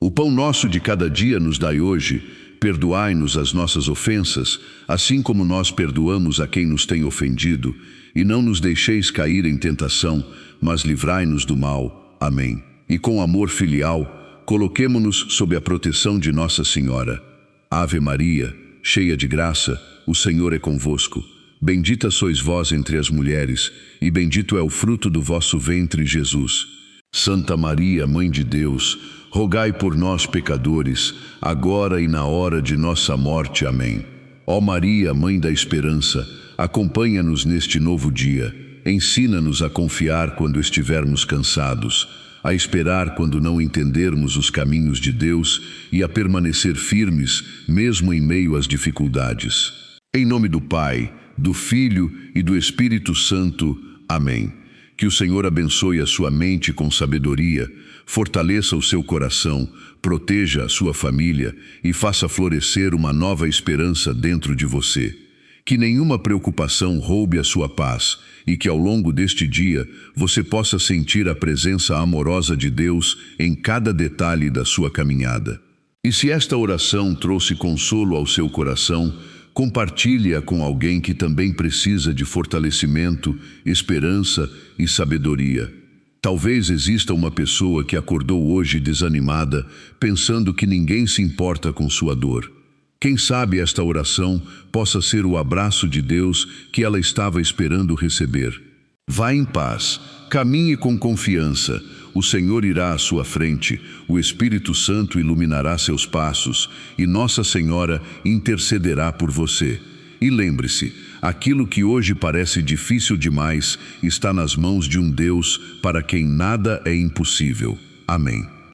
Speaker 1: O pão nosso de cada dia nos dai hoje. Perdoai-nos as nossas ofensas, assim como nós perdoamos a quem nos tem ofendido, e não nos deixeis cair em tentação, mas livrai-nos do mal. Amém. E com amor filial, coloquemo-nos sob a proteção de Nossa Senhora. Ave Maria, cheia de graça, o Senhor é convosco. Bendita sois vós entre as mulheres, e bendito é o fruto do vosso ventre, Jesus. Santa Maria, Mãe de Deus, rogai por nós, pecadores, agora e na hora de nossa morte. Amém. Ó Maria, Mãe da Esperança, acompanha-nos neste novo dia. Ensina-nos a confiar quando estivermos cansados, a esperar quando não entendermos os caminhos de Deus e a permanecer firmes, mesmo em meio às dificuldades. Em nome do Pai, do Filho e do Espírito Santo. Amém. Que o Senhor abençoe a sua mente com sabedoria, fortaleça o seu coração, proteja a sua família e faça florescer uma nova esperança dentro de você. Que nenhuma preocupação roube a sua paz e que ao longo deste dia você possa sentir a presença amorosa de Deus em cada detalhe da sua caminhada. E se esta oração trouxe consolo ao seu coração, compartilhe-a com alguém que também precisa de fortalecimento, esperança e sabedoria. Talvez exista uma pessoa que acordou hoje desanimada, pensando que ninguém se importa com sua dor. Quem sabe esta oração possa ser o abraço de Deus que ela estava esperando receber. Vá em paz, caminhe com confiança. O Senhor irá à sua frente, o Espírito Santo iluminará seus passos e Nossa Senhora intercederá por você. E lembre-se, aquilo que hoje parece difícil demais está nas mãos de um Deus para quem nada é impossível. Amém.